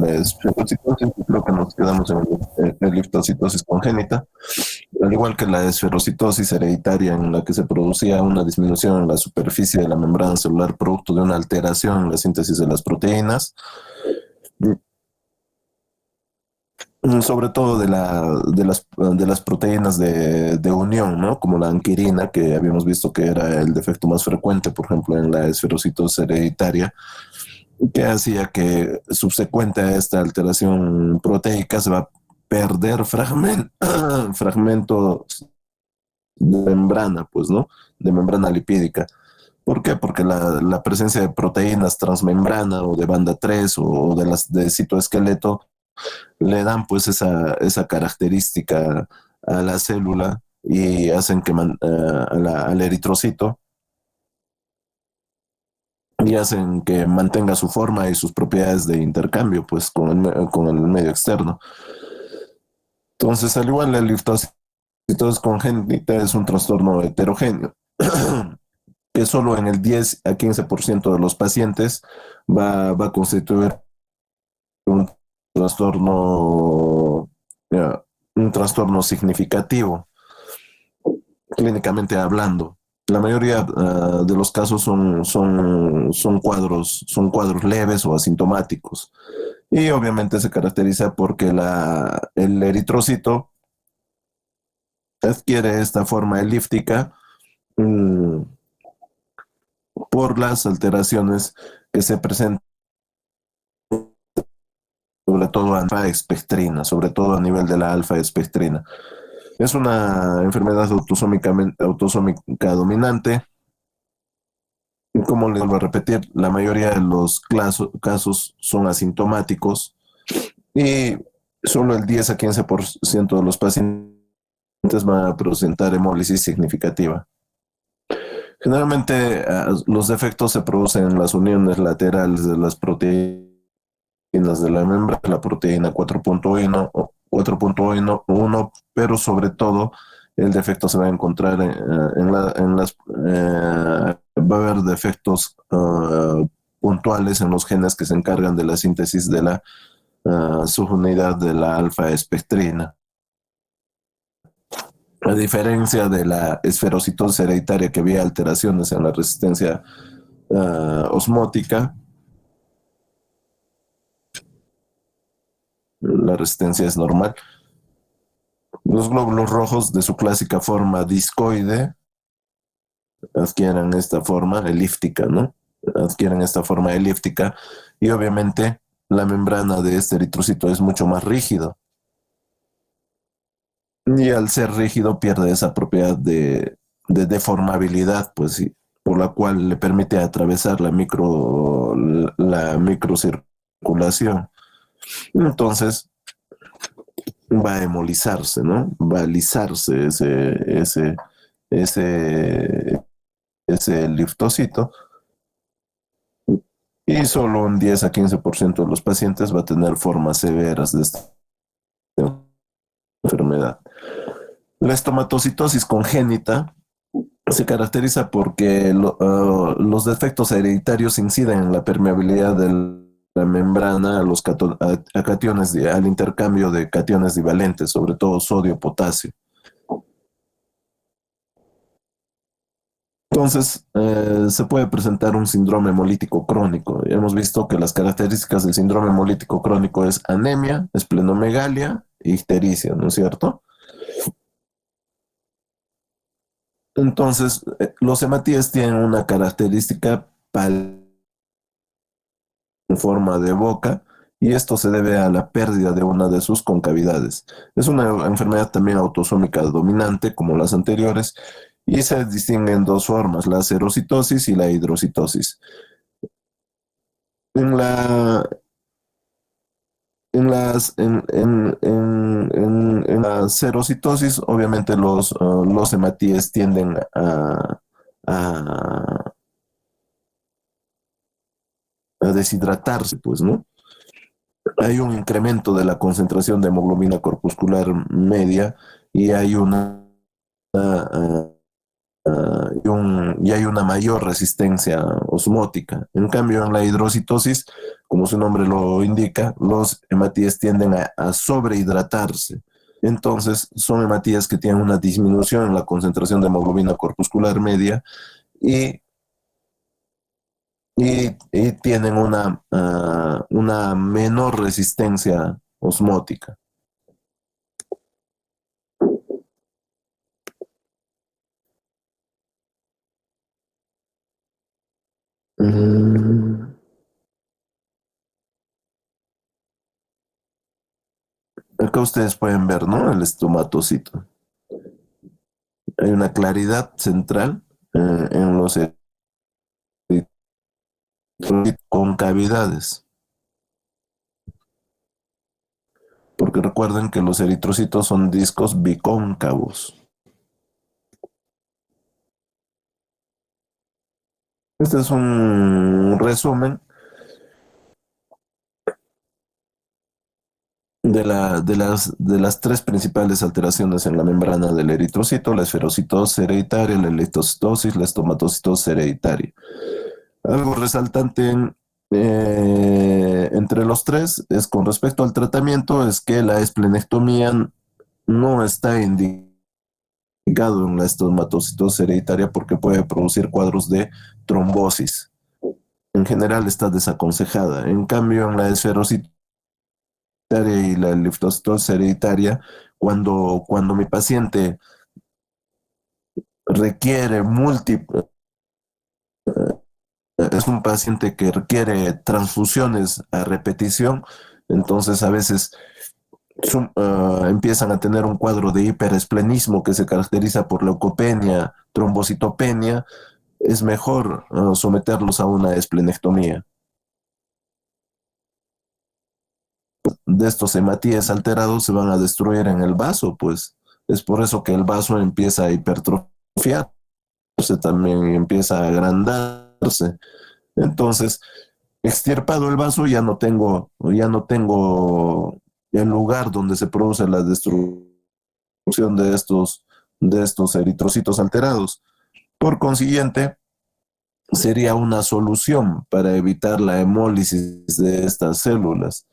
la esferocitosis, creo que nos quedamos en la eritrocitosis congénita, al igual que la esferocitosis hereditaria en la que se producía una disminución en la superficie de la membrana celular producto de una alteración en la síntesis de las proteínas, sobre todo de las proteínas de unión, ¿no? Como la anquirina, que habíamos visto que era el defecto más frecuente, por ejemplo, en la esferocitosis hereditaria, que hacía que subsecuente a esta alteración proteica se va a perder fragmentos de membrana, pues, ¿no? De membrana lipídica. ¿Por qué? Porque la presencia de proteínas transmembrana o de banda 3 o de las de citoesqueleto le dan pues esa característica a la célula y hacen que al eritrocito y hacen que mantenga su forma y sus propiedades de intercambio pues con el medio externo. Entonces, al igual la liptosis congénita es un trastorno heterogéneo que solo en el 10 a 15% de los pacientes va a constituir un trastorno, ya, un trastorno significativo, clínicamente hablando. La mayoría de los casos son cuadros leves o asintomáticos. Y obviamente se caracteriza porque el eritrocito adquiere esta forma elíptica mm, por las alteraciones que se presentan sobre todo alfa-espectrina, sobre todo a nivel de la alfa-espectrina. Es una enfermedad autosómica dominante. Y como les vuelvo a repetir, la mayoría de los casos son asintomáticos y solo el 10 a 15% de los pacientes van a presentar hemólisis significativa. Generalmente los defectos se producen en las uniones laterales de las proteínas de la membrana, la proteína 4.1, pero sobre todo el defecto se va a encontrar va a haber defectos puntuales en los genes que se encargan de la síntesis de la subunidad de la alfa-espectrina. A diferencia de la esferocitosis hereditaria que había alteraciones en la resistencia osmótica, la resistencia es normal. Los glóbulos rojos de su clásica forma discoide adquieren esta forma elíptica, ¿no? Adquieren esta forma elíptica y obviamente la membrana de este eritrocito es mucho más rígido. Y al ser rígido pierde esa propiedad de deformabilidad, pues sí, por la cual le permite atravesar la microcirculación. Entonces va a hemolizarse, ¿no? Va a alisarse ese, ese liftocito y solo un 10 a 15% de los pacientes va a tener formas severas de esta enfermedad. La estomatocitosis congénita se caracteriza porque los defectos hereditarios inciden en la permeabilidad de la membrana a los cationes, al intercambio de cationes divalentes, sobre todo sodio-potasio. Entonces, se puede presentar un síndrome hemolítico crónico. Hemos visto que las características del síndrome hemolítico crónico es anemia, esplenomegalia y ictericia, ¿no es cierto? Entonces, los hematíes tienen una característica en forma de boca y esto se debe a la pérdida de una de sus concavidades. Es una enfermedad también autosómica dominante como las anteriores y se distinguen dos formas, la serocitosis y la hidrocitosis. En la, en la serocitosis, obviamente los hematíes tienden a, a deshidratarse, pues, ¿no? Hay un incremento de la concentración de hemoglobina corpuscular media y hay y hay una mayor resistencia osmótica. En cambio, en la hidrocitosis, como su nombre lo indica, los hematíes tienden a sobrehidratarse. Entonces, son hematías que tienen una disminución en la concentración de hemoglobina corpuscular media y, y tienen una menor resistencia osmótica. Mm, Acá ustedes pueden ver, ¿no? El estomatocito. Hay una claridad central en los eritrocitos con cavidades, porque recuerden que los eritrocitos son discos bicóncavos. Este es un resumen de las tres principales alteraciones en la membrana del eritrocito: la esferocitosis hereditaria, la electrocitosis, la estomatocitosis hereditaria. Algo resaltante entre los tres es con respecto al tratamiento, es que la esplenectomía no está indicado en la estomatocitosis hereditaria porque puede producir cuadros de trombosis. En general está desaconsejada. En cambio, en la esferocitosis y la linfocitosis hereditaria, cuando mi paciente requiere múltiples, es un paciente que requiere transfusiones a repetición, entonces a veces empiezan a tener un cuadro de hiperesplenismo que se caracteriza por leucopenia, trombocitopenia. Es mejor someterlos a una esplenectomía. De estos hematíes alterados se van a destruir en el vaso, pues es por eso que el vaso empieza a hipertrofiarse también, empieza a agrandarse. Entonces, extirpado el vaso, ya no tengo el lugar donde se produce la destrucción de estos eritrocitos alterados. Por consiguiente, sería una solución para evitar la hemólisis de estas células.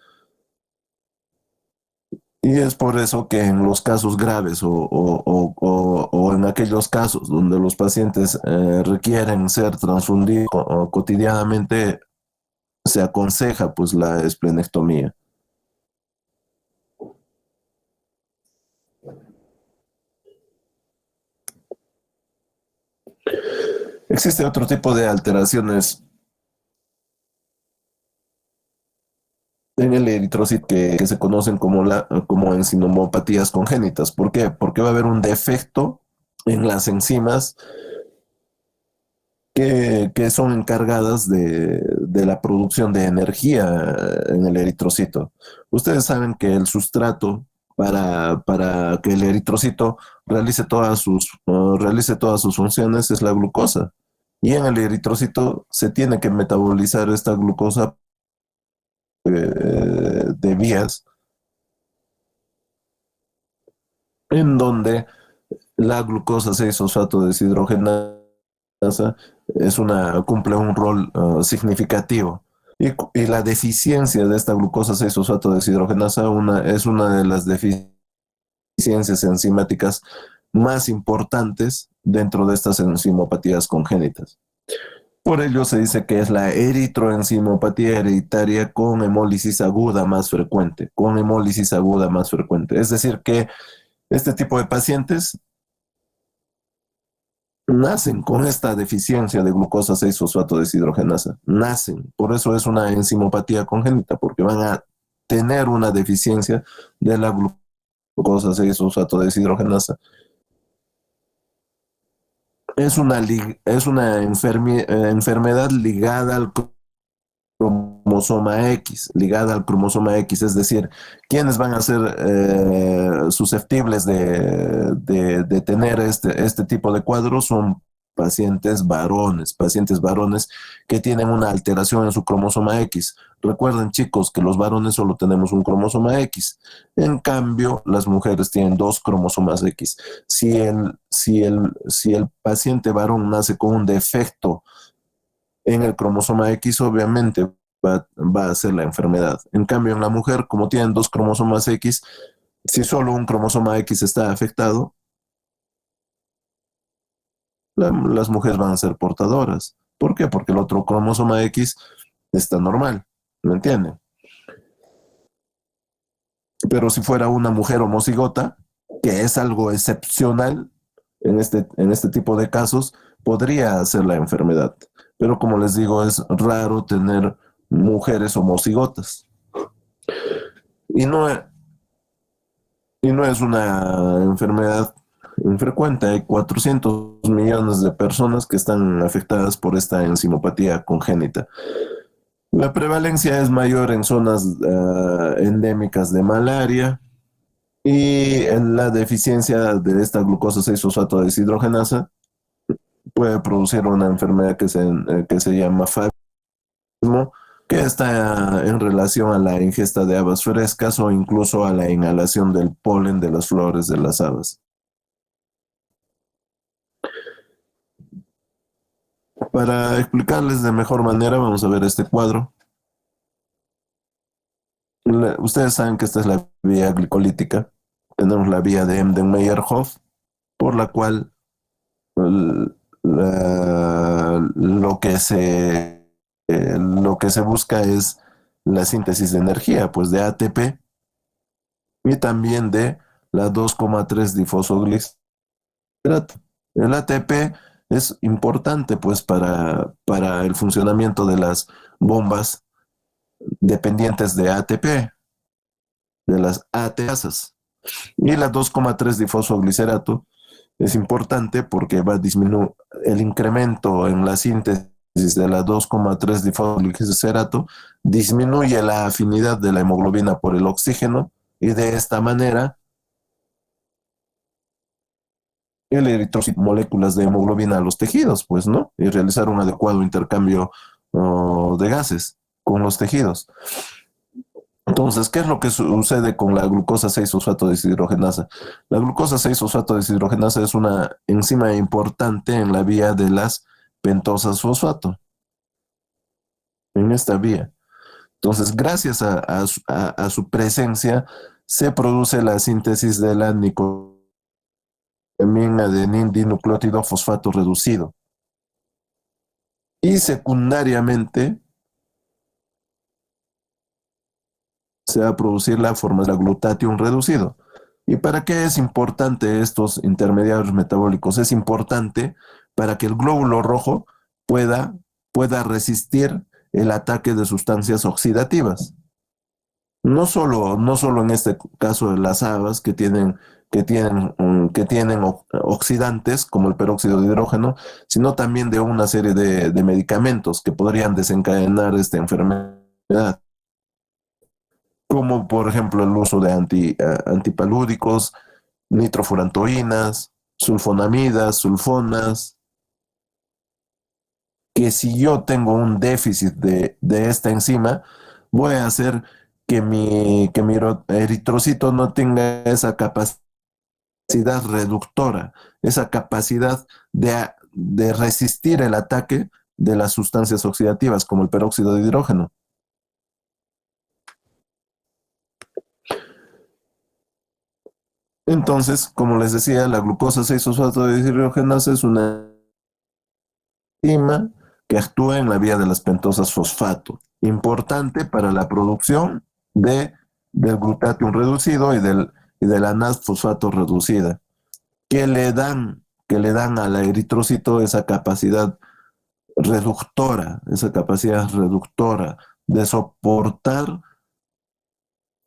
Y es por eso que en los casos graves o en aquellos casos donde los pacientes requieren ser transfundidos cotidianamente, se aconseja pues la esplenectomía. Existe otro tipo de alteraciones en el eritrocito que se conocen como enzimopatías congénitas. ¿Por qué? Porque va a haber un defecto en las enzimas que son encargadas de la producción de energía en el eritrocito. Ustedes saben que el sustrato para que el eritrocito realice todas sus funciones es la glucosa. Y en el eritrocito se tiene que metabolizar esta glucosa de vías en donde la glucosa 6-fosfato deshidrogenasa cumple un rol significativo. Y la deficiencia de esta glucosa 6-fosfato deshidrogenasa es una de las deficiencias enzimáticas más importantes dentro de estas enzimopatías congénitas. Por ello se dice que es la eritroenzimopatía hereditaria con hemólisis aguda más frecuente. Es decir, que este tipo de pacientes nacen con esta deficiencia de glucosa 6-fosfato deshidrogenasa. Nacen. Por eso es una enzimopatía congénita, porque van a tener una deficiencia de la glucosa 6-fosfato deshidrogenasa. Es una enfermedad ligada al cromosoma X, es decir, quienes van a ser susceptibles de tener este tipo de cuadros son pacientes varones que tienen una alteración en su cromosoma X. Recuerden, chicos, que los varones solo tenemos un cromosoma X. En cambio, las mujeres tienen dos cromosomas X. Si el paciente varón nace con un defecto en el cromosoma X, obviamente va a ser la enfermedad. En cambio, en la mujer, como tienen dos cromosomas X, si solo un cromosoma X está afectado, las mujeres van a ser portadoras. ¿Por qué? Porque el otro cromosoma X está normal, ¿me entienden? Pero si fuera una mujer homocigota, que es algo excepcional en este tipo de casos, podría ser la enfermedad. Pero como les digo, es raro tener mujeres homocigotas. Y no, y no es una enfermedad infrecuente. Hay 400 millones de personas que están afectadas por esta enzimopatía congénita. La prevalencia es mayor en zonas endémicas de malaria y en la deficiencia de esta glucosa 6-fosfato deshidrogenasa puede producir una enfermedad que se llama fagismo, que está en relación a la ingesta de habas frescas o incluso a la inhalación del polen de las flores de las habas. Para explicarles de mejor manera, vamos a ver este cuadro. Ustedes saben que esta es la vía glicolítica. Tenemos la vía de Embden-Meyerhof, por la cual lo que se busca es la síntesis de energía, pues de ATP y también de la 2,3 difosfoglicerato. El ATP es importante pues para el funcionamiento de las bombas dependientes de ATP, de las ATPasas. Y la 2,3 difosfoglicerato es importante porque va a disminuir el incremento en la síntesis de la 2,3 difosfoglicerato, disminuye la afinidad de la hemoglobina por el oxígeno y de esta manera el eritrocito moléculas de hemoglobina a los tejidos, pues, ¿no? Y realizar un adecuado intercambio de gases con los tejidos. Entonces, ¿qué es lo que sucede con la glucosa 6-fosfato deshidrogenasa? La glucosa 6-fosfato deshidrogenasa es una enzima importante en la vía de las pentosas fosfato, en esta vía. Entonces, gracias a su presencia, se produce la síntesis de la nicotina adenin dinucleótido fosfato reducido. Y secundariamente se va a producir la forma de glutatión reducido. ¿Y para qué es importante estos intermediarios metabólicos? Es importante para que el glóbulo rojo pueda, pueda resistir el ataque de sustancias oxidativas. No solo en este caso de las habas que tienen oxidantes como el peróxido de hidrógeno, sino también de una serie de medicamentos que podrían desencadenar esta enfermedad, como por ejemplo el uso de antipalúdicos, nitrofurantoínas, sulfonamidas, sulfonas, que si yo tengo un déficit de esta enzima, voy a hacer que mi eritrocito no tenga esa capacidad reductora, esa capacidad de resistir el ataque de las sustancias oxidativas como el peróxido de hidrógeno. Entonces, como les decía, la glucosa 6-fosfato deshidrogenasa es una enzima que actúa en la vía de las pentosas fosfato, importante para la producción del glutatión reducido y de la NAD-fosfato reducida, que le dan a la eritrocito esa capacidad reductora de soportar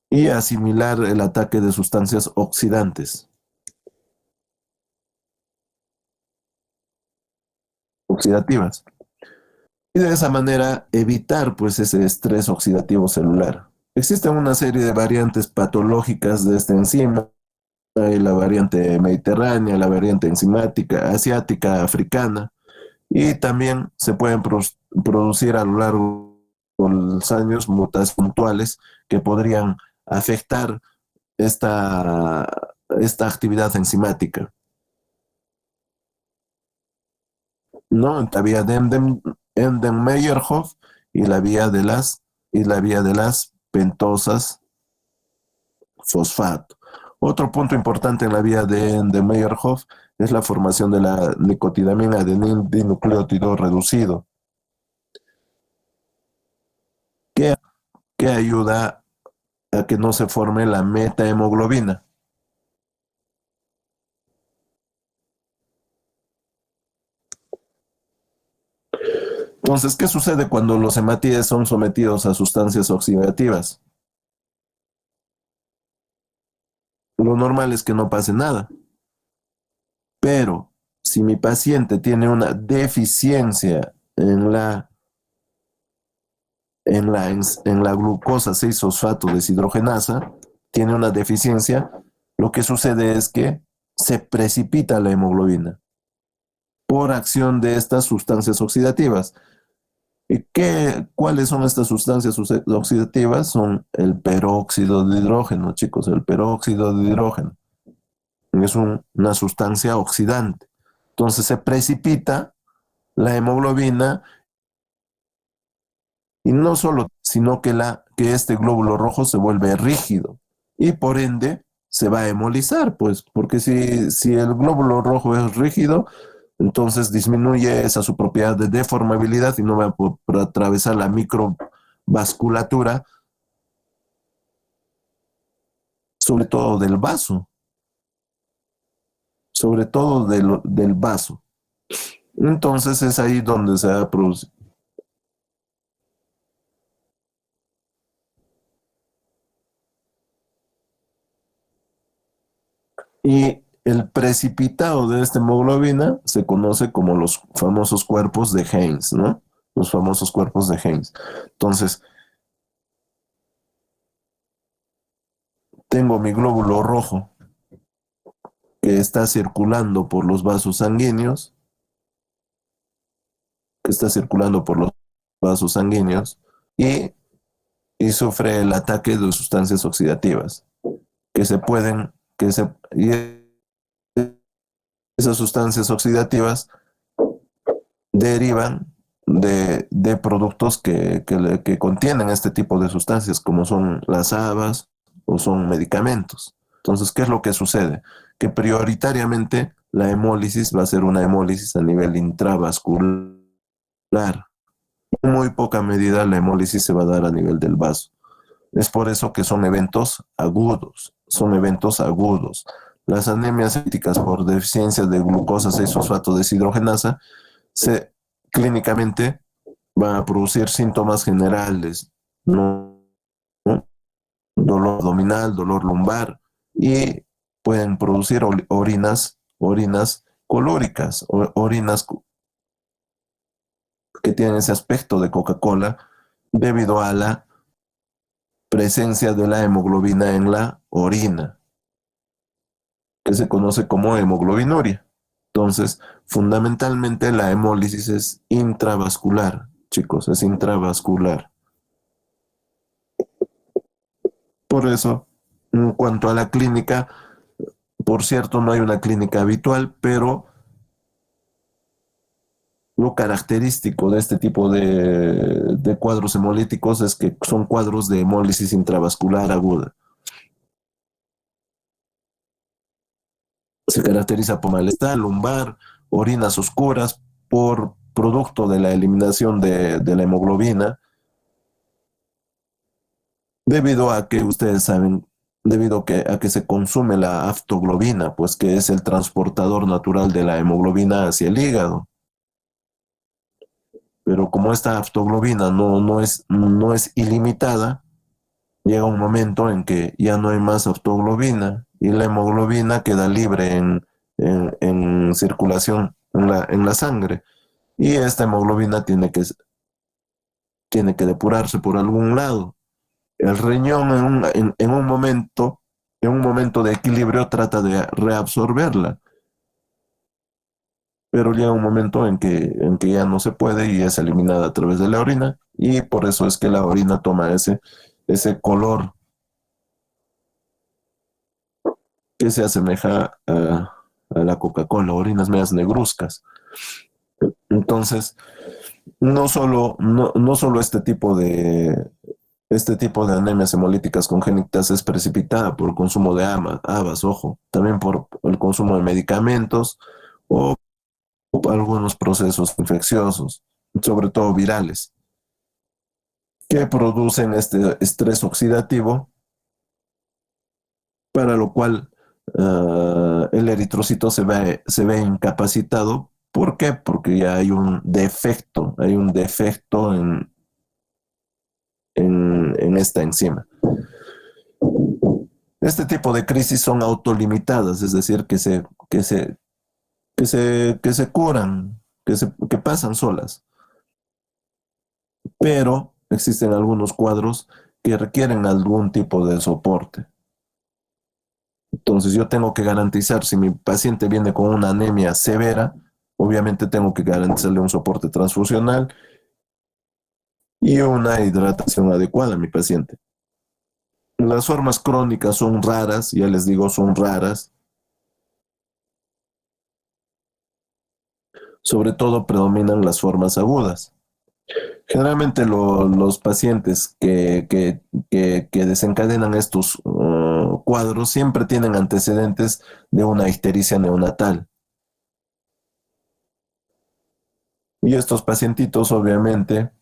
y asimilar el ataque de sustancias oxidativas. Y de esa manera evitar pues ese estrés oxidativo celular. Existen una serie de variantes patológicas de esta enzima. Hay la variante mediterránea, la variante enzimática, asiática, africana, y también se pueden producir a lo largo de los años mutaciones puntuales que podrían afectar esta, esta actividad enzimática. ¿No? La vía de Enden-Meyerhof y la vía de las y la vía de las pentosas fosfato. Otro punto importante en la vía de Meyerhoff es la formación de la nicotinamina adenil dinucleótido reducido, que, que ayuda a que no se forme la metahemoglobina. Entonces, ¿qué sucede cuando los hematíes son sometidos a sustancias oxidativas? Lo normal es que no pase nada, pero si mi paciente tiene una deficiencia en la glucosa 6-fosfato deshidrogenasa, tiene una deficiencia, lo que sucede es que se precipita la hemoglobina por acción de estas sustancias oxidativas. ¿Y cuáles son estas sustancias oxidativas? Son el peróxido de hidrógeno, chicos, el peróxido de hidrógeno. Es una sustancia oxidante. Entonces se precipita la hemoglobina y no solo, sino que este glóbulo rojo se vuelve rígido y por ende se va a hemolizar, pues, porque si el glóbulo rojo es rígido, entonces disminuye esa su propiedad de deformabilidad y no va a poder atravesar la microvasculatura, sobre todo del vaso, sobre todo del vaso. Entonces es ahí donde se va a producir. Y el precipitado de esta hemoglobina se conoce como los famosos cuerpos de Heinz, ¿no? Los famosos cuerpos de Heinz. Entonces, tengo mi glóbulo rojo que está circulando por los vasos sanguíneos, que está circulando por los vasos sanguíneos y, y sufre el ataque de sustancias oxidativas que se pueden, y esas sustancias oxidativas derivan de productos que contienen este tipo de sustancias, como son las habas o son medicamentos. Entonces, ¿qué es lo que sucede? Que prioritariamente la hemólisis va a ser una hemólisis a nivel intravascular. En muy poca medida la hemólisis se va a dar a nivel del vaso. Es por eso que son eventos agudos, son eventos agudos. Las anemias hepáticas por deficiencia de glucosa 6-fosfato deshidrogenasa se, clínicamente van a producir síntomas generales, ¿no? Dolor abdominal, dolor lumbar y pueden producir orinas colóricas, orinas que tienen ese aspecto de Coca-Cola debido a la presencia de la hemoglobina en la orina, que se conoce como hemoglobinuria. Entonces, fundamentalmente la hemólisis es intravascular, chicos, es intravascular. Por eso, en cuanto a la clínica, por cierto, no hay una clínica habitual, pero lo característico de este tipo de cuadros hemolíticos es que son cuadros de hemólisis intravascular aguda. Se caracteriza por malestar lumbar, orinas oscuras, por producto de la eliminación de la hemoglobina, debido a que ustedes saben, a que se consume la aftoglobina, pues que es el transportador natural de la hemoglobina hacia el hígado. Pero como esta aftoglobina no es ilimitada, llega un momento en que ya no hay más aftoglobina y la hemoglobina queda libre en circulación en la sangre. Y esta hemoglobina tiene que depurarse por algún lado. El riñón en un momento de equilibrio trata de reabsorberla, pero llega un momento en que ya no se puede y es eliminada a través de la orina y por eso es que la orina toma ese color que se asemeja a la Coca-Cola, orinas medias negruzcas. Entonces, no solo este tipo Este tipo de anemias hemolíticas congénitas es precipitada por el consumo de habas, ojo, también por el consumo de medicamentos o algunos procesos infecciosos, sobre todo virales, que producen este estrés oxidativo, para lo cual el eritrocito se ve incapacitado. ¿Por qué? Porque ya hay un defecto en esta enzima. Este tipo de crisis son autolimitadas, es decir, que se curan, que pasan solas, pero existen algunos cuadros que requieren algún tipo de soporte. Entonces yo tengo que garantizar, si mi paciente viene con una anemia severa, obviamente tengo que garantizarle un soporte transfusional y una hidratación adecuada a mi paciente. Las formas crónicas son raras, ya les digo, son raras. Sobre todo predominan las formas agudas. Generalmente los pacientes que desencadenan estos cuadros siempre tienen antecedentes de una ictericia neonatal. Y estos pacientitos obviamente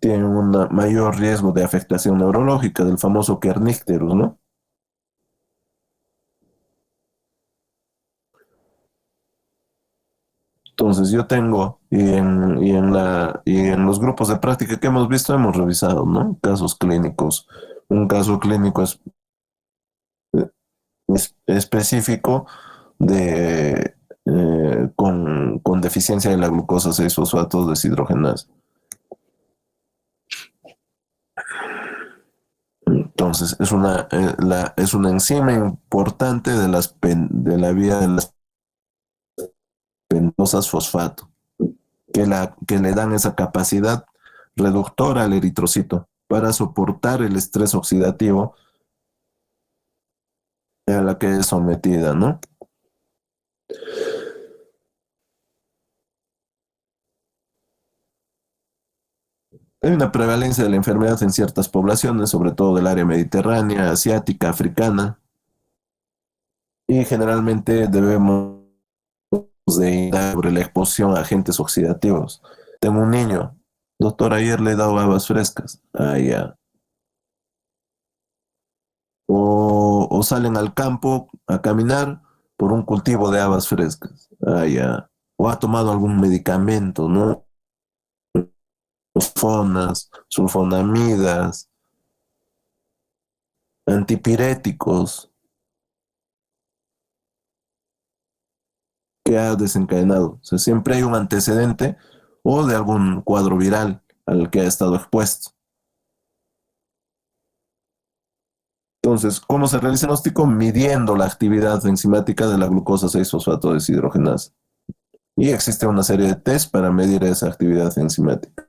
tienen un mayor riesgo de afectación neurológica del famoso kernicterus, ¿no? Entonces yo tengo, y en los grupos de práctica que hemos visto, hemos revisado, ¿no? Casos clínicos. Un caso clínico específico con deficiencia de la glucosa 6-fosfato deshidrogenasa. Entonces, es una enzima importante de la vía de las pentosas fosfato, que le dan esa capacidad reductora al eritrocito para soportar el estrés oxidativo a la que es sometida, ¿no? Hay una prevalencia de la enfermedad en ciertas poblaciones, sobre todo del área mediterránea, asiática, africana, y generalmente debemos de ir sobre la exposición a agentes oxidativos. Tengo un niño, doctor, ayer le he dado habas frescas. Ah, ya. O salen al campo a caminar por un cultivo de habas frescas. Ah, ya. O ha tomado algún medicamento, ¿no? Sulfonamidas, antipiréticos, que ha desencadenado. O sea, siempre hay un antecedente o de algún cuadro viral al que ha estado expuesto. Entonces, ¿cómo se realiza el diagnóstico? Midiendo la actividad enzimática de la glucosa 6-fosfato deshidrogenasa. Y existe una serie de test para medir esa actividad enzimática.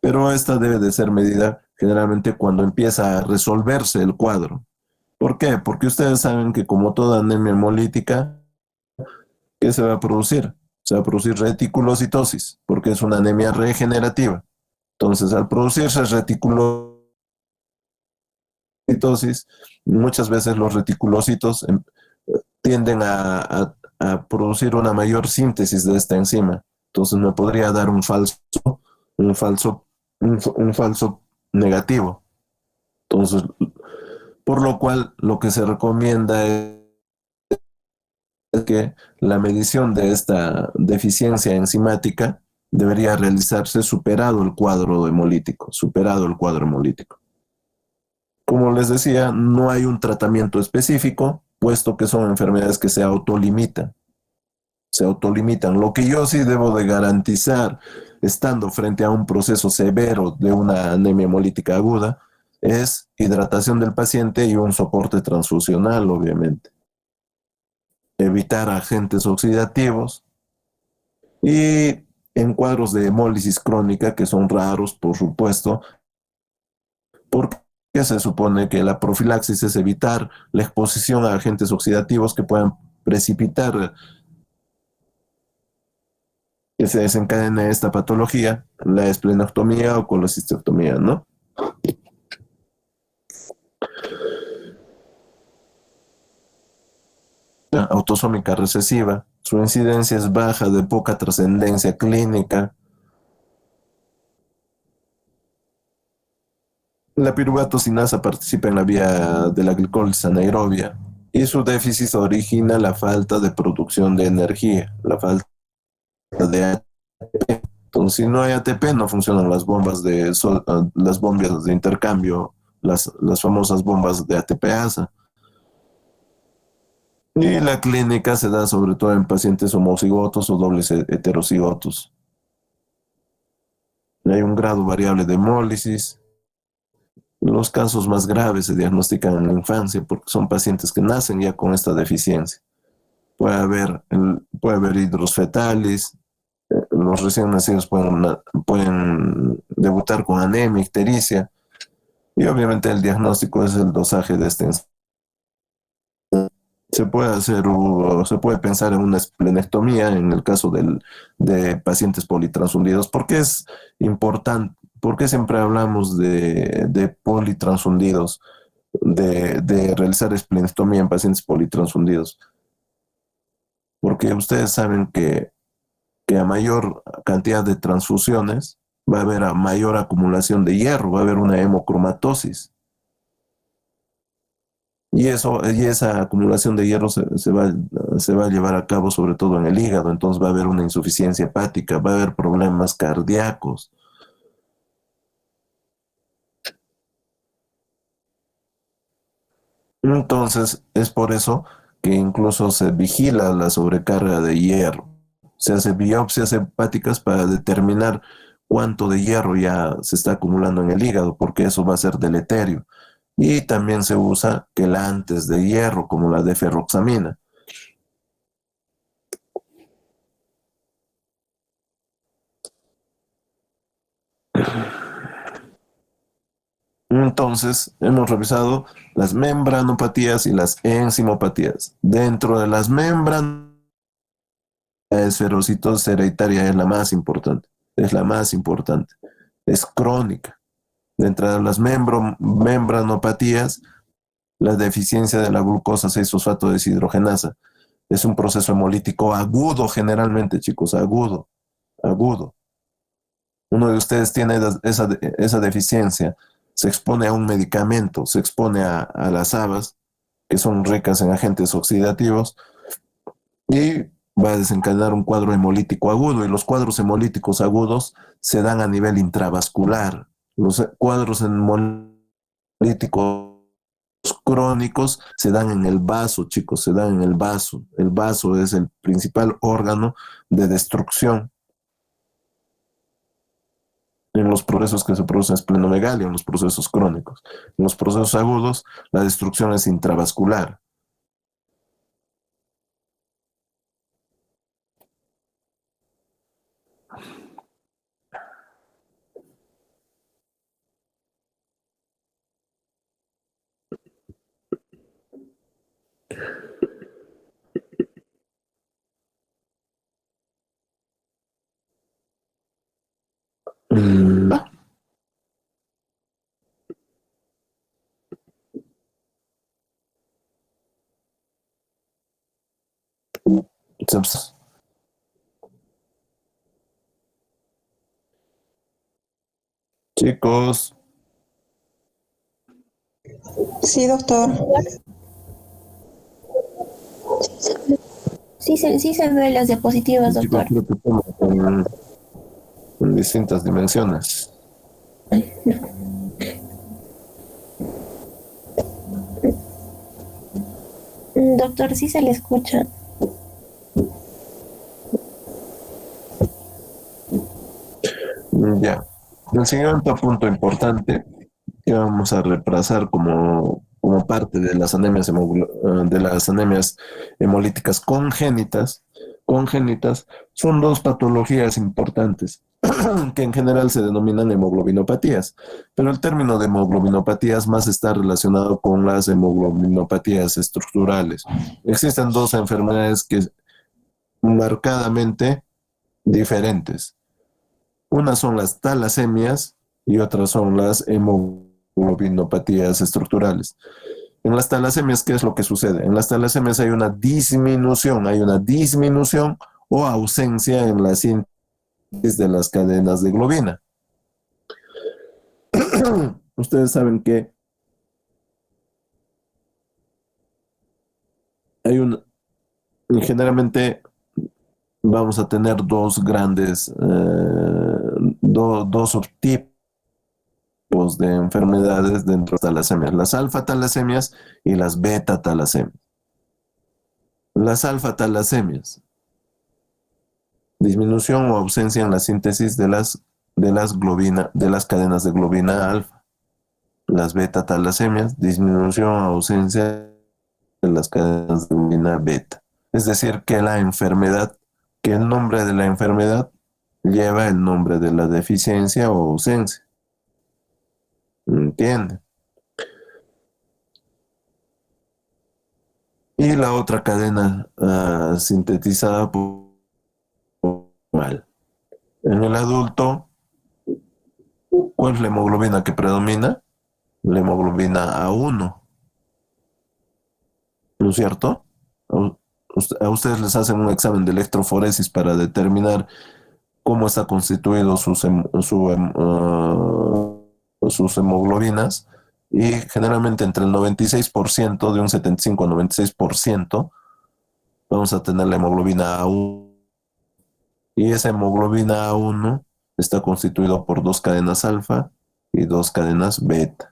Pero esta debe de ser medida generalmente cuando empieza a resolverse el cuadro. ¿Por qué? Porque ustedes saben que como toda anemia hemolítica, ¿qué se va a producir? Se va a producir reticulocitosis, porque es una anemia regenerativa. Entonces, al producirse reticulocitosis, muchas veces los reticulocitos tienden a producir una mayor síntesis de esta enzima. Entonces me podría dar un falso, un falso negativo. Entonces, por lo cual lo que se recomienda es que la medición de esta deficiencia enzimática debería realizarse superado el cuadro hemolítico. Como les decía, no hay un tratamiento específico, puesto que son enfermedades que se autolimitan. Lo que yo sí debo de garantizar, estando frente a un proceso severo de una anemia hemolítica aguda, es hidratación del paciente y un soporte transfusional, obviamente. Evitar agentes oxidativos y en cuadros de hemólisis crónica, que son raros, por supuesto, porque se supone que la profilaxis es evitar la exposición a agentes oxidativos que puedan precipitar que se desencadene esta patología, la esplenectomía o colecistiectomía, ¿no? autosómica recesiva. Su incidencia es baja, de poca trascendencia clínica. La piruvato-cinasa participa en la vía de la glicólisis anaerobia y su déficit origina la falta de producción de energía, la falta de ATP. Entonces, si no hay ATP, no funcionan las bombas las bombas de intercambio, las famosas bombas de ATPasa. Y la clínica se da sobre todo en pacientes homocigotos o dobles heterocigotos. Hay un grado variable de hemólisis. Los casos más graves se diagnostican en la infancia porque son pacientes que nacen ya con esta deficiencia. Puede haber hidros fetales, los recién nacidos pueden debutar con anemia, ictericia, y obviamente el diagnóstico es el dosaje de este ensayo. Se puede pensar en una esplenectomía en el caso de pacientes politransfundidos. ¿Por qué es importante? ¿Por qué siempre hablamos de politransfundidos, de realizar esplenectomía en pacientes politransfundidos? Porque ustedes saben que a mayor cantidad de transfusiones va a haber a mayor acumulación de hierro, va a haber una hemocromatosis. Y esa acumulación de hierro se va a llevar a cabo sobre todo en el hígado, entonces va a haber una insuficiencia hepática, va a haber problemas cardíacos. Entonces es por eso que incluso se vigila la sobrecarga de hierro. Se hace biopsias hepáticas para determinar cuánto de hierro ya se está acumulando en el hígado, porque eso va a ser deleterio. Y también se usa quelantes de hierro, como la deferroxamina. Entonces, hemos revisado las membranopatías y las enzimopatías. Dentro de las membranopatías, la esferocitosis hereditaria es la más importante. Es la más importante. Es crónica. Dentro de las membranopatías, la deficiencia de la glucosa 6-fosfato deshidrogenasa es un proceso hemolítico agudo generalmente, chicos, agudo, agudo. Uno de ustedes tiene esa deficiencia, se expone a un medicamento, se expone a las habas, que son ricas en agentes oxidativos, y va a desencadenar un cuadro hemolítico agudo, y los cuadros hemolíticos agudos se dan a nivel intravascular. Los cuadros hemolíticos crónicos se dan en el vaso, chicos, se dan en el vaso. El vaso es el principal órgano de destrucción en los procesos que se producen esplenomegalia, en los procesos crónicos. En los procesos agudos, la destrucción es intravascular. Mm, Chicos, Sí, doctor. Sí se ven las diapositivas, chicos, doctor. creo que estamos en distintas dimensiones. Doctor, sí se le escucha. Ya. El siguiente punto importante que vamos a repasar como parte de de las anemias hemolíticas congénitas, son dos patologías importantes que en general se denominan hemoglobinopatías, pero el término de hemoglobinopatías más está relacionado con las hemoglobinopatías estructurales. Existen dos enfermedades que marcadamente diferentes. Unas son las talasemias y otras son las hemoglobinopatías estructurales. En las talasemias, ¿qué es lo que sucede? En las talasemias hay una disminución o ausencia en la síntesis de las cadenas de globina. Ustedes saben que hay un, generalmente vamos a tener dos grandes, dos subtipos de enfermedades dentro de talasemias, las alfa-talasemias y las beta-talasemias. Las alfa-talasemias, disminución o ausencia en la síntesis de las cadenas de globina alfa. Las beta-talasemias, disminución o ausencia de las cadenas de globina beta. Es decir, que el nombre de la enfermedad lleva el nombre de la deficiencia o ausencia. ¿Entiende? Y la otra cadena sintetizada por mal. En el adulto, ¿cuál es la hemoglobina que predomina? La hemoglobina A1, ¿no es cierto? A ustedes les hacen un examen de electroforesis para determinar cómo está constituido sus hemoglobinas, y generalmente entre el 96%, de un 75 a 96%, vamos a tener la hemoglobina A1, y esa hemoglobina A1 está constituida por dos cadenas alfa y dos cadenas beta.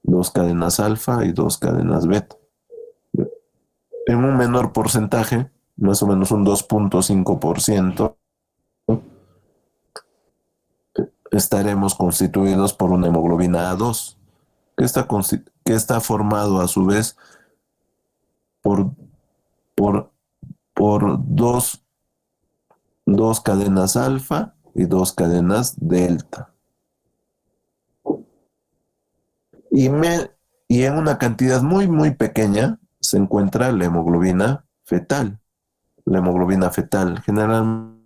Dos cadenas alfa y dos cadenas beta. En un menor porcentaje, más o menos un 2.5%, estaremos constituidos por una hemoglobina A2, que está formado a su vez por, por, por dos cadenas alfa y dos cadenas delta. Y en una cantidad muy, muy pequeña se encuentra la hemoglobina fetal. La hemoglobina fetal generalmente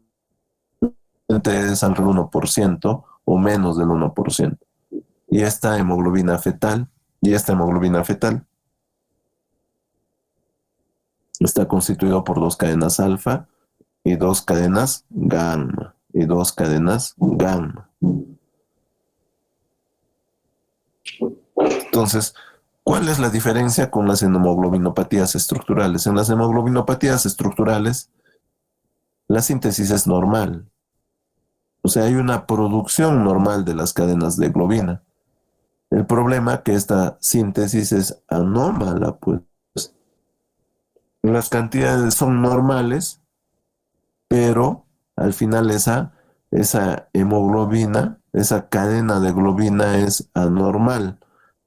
es alrededor del 1% o menos del 1%. Y esta hemoglobina fetal está constituida por dos cadenas alfa y dos cadenas gamma. Entonces, ¿cuál es la diferencia con las hemoglobinopatías estructurales? En las hemoglobinopatías estructurales, la síntesis es normal. O sea, hay una producción normal de las cadenas de globina. El problema es que esta síntesis es anómala, pues. Las cantidades son normales, pero al final esa hemoglobina, esa cadena de globina es anormal.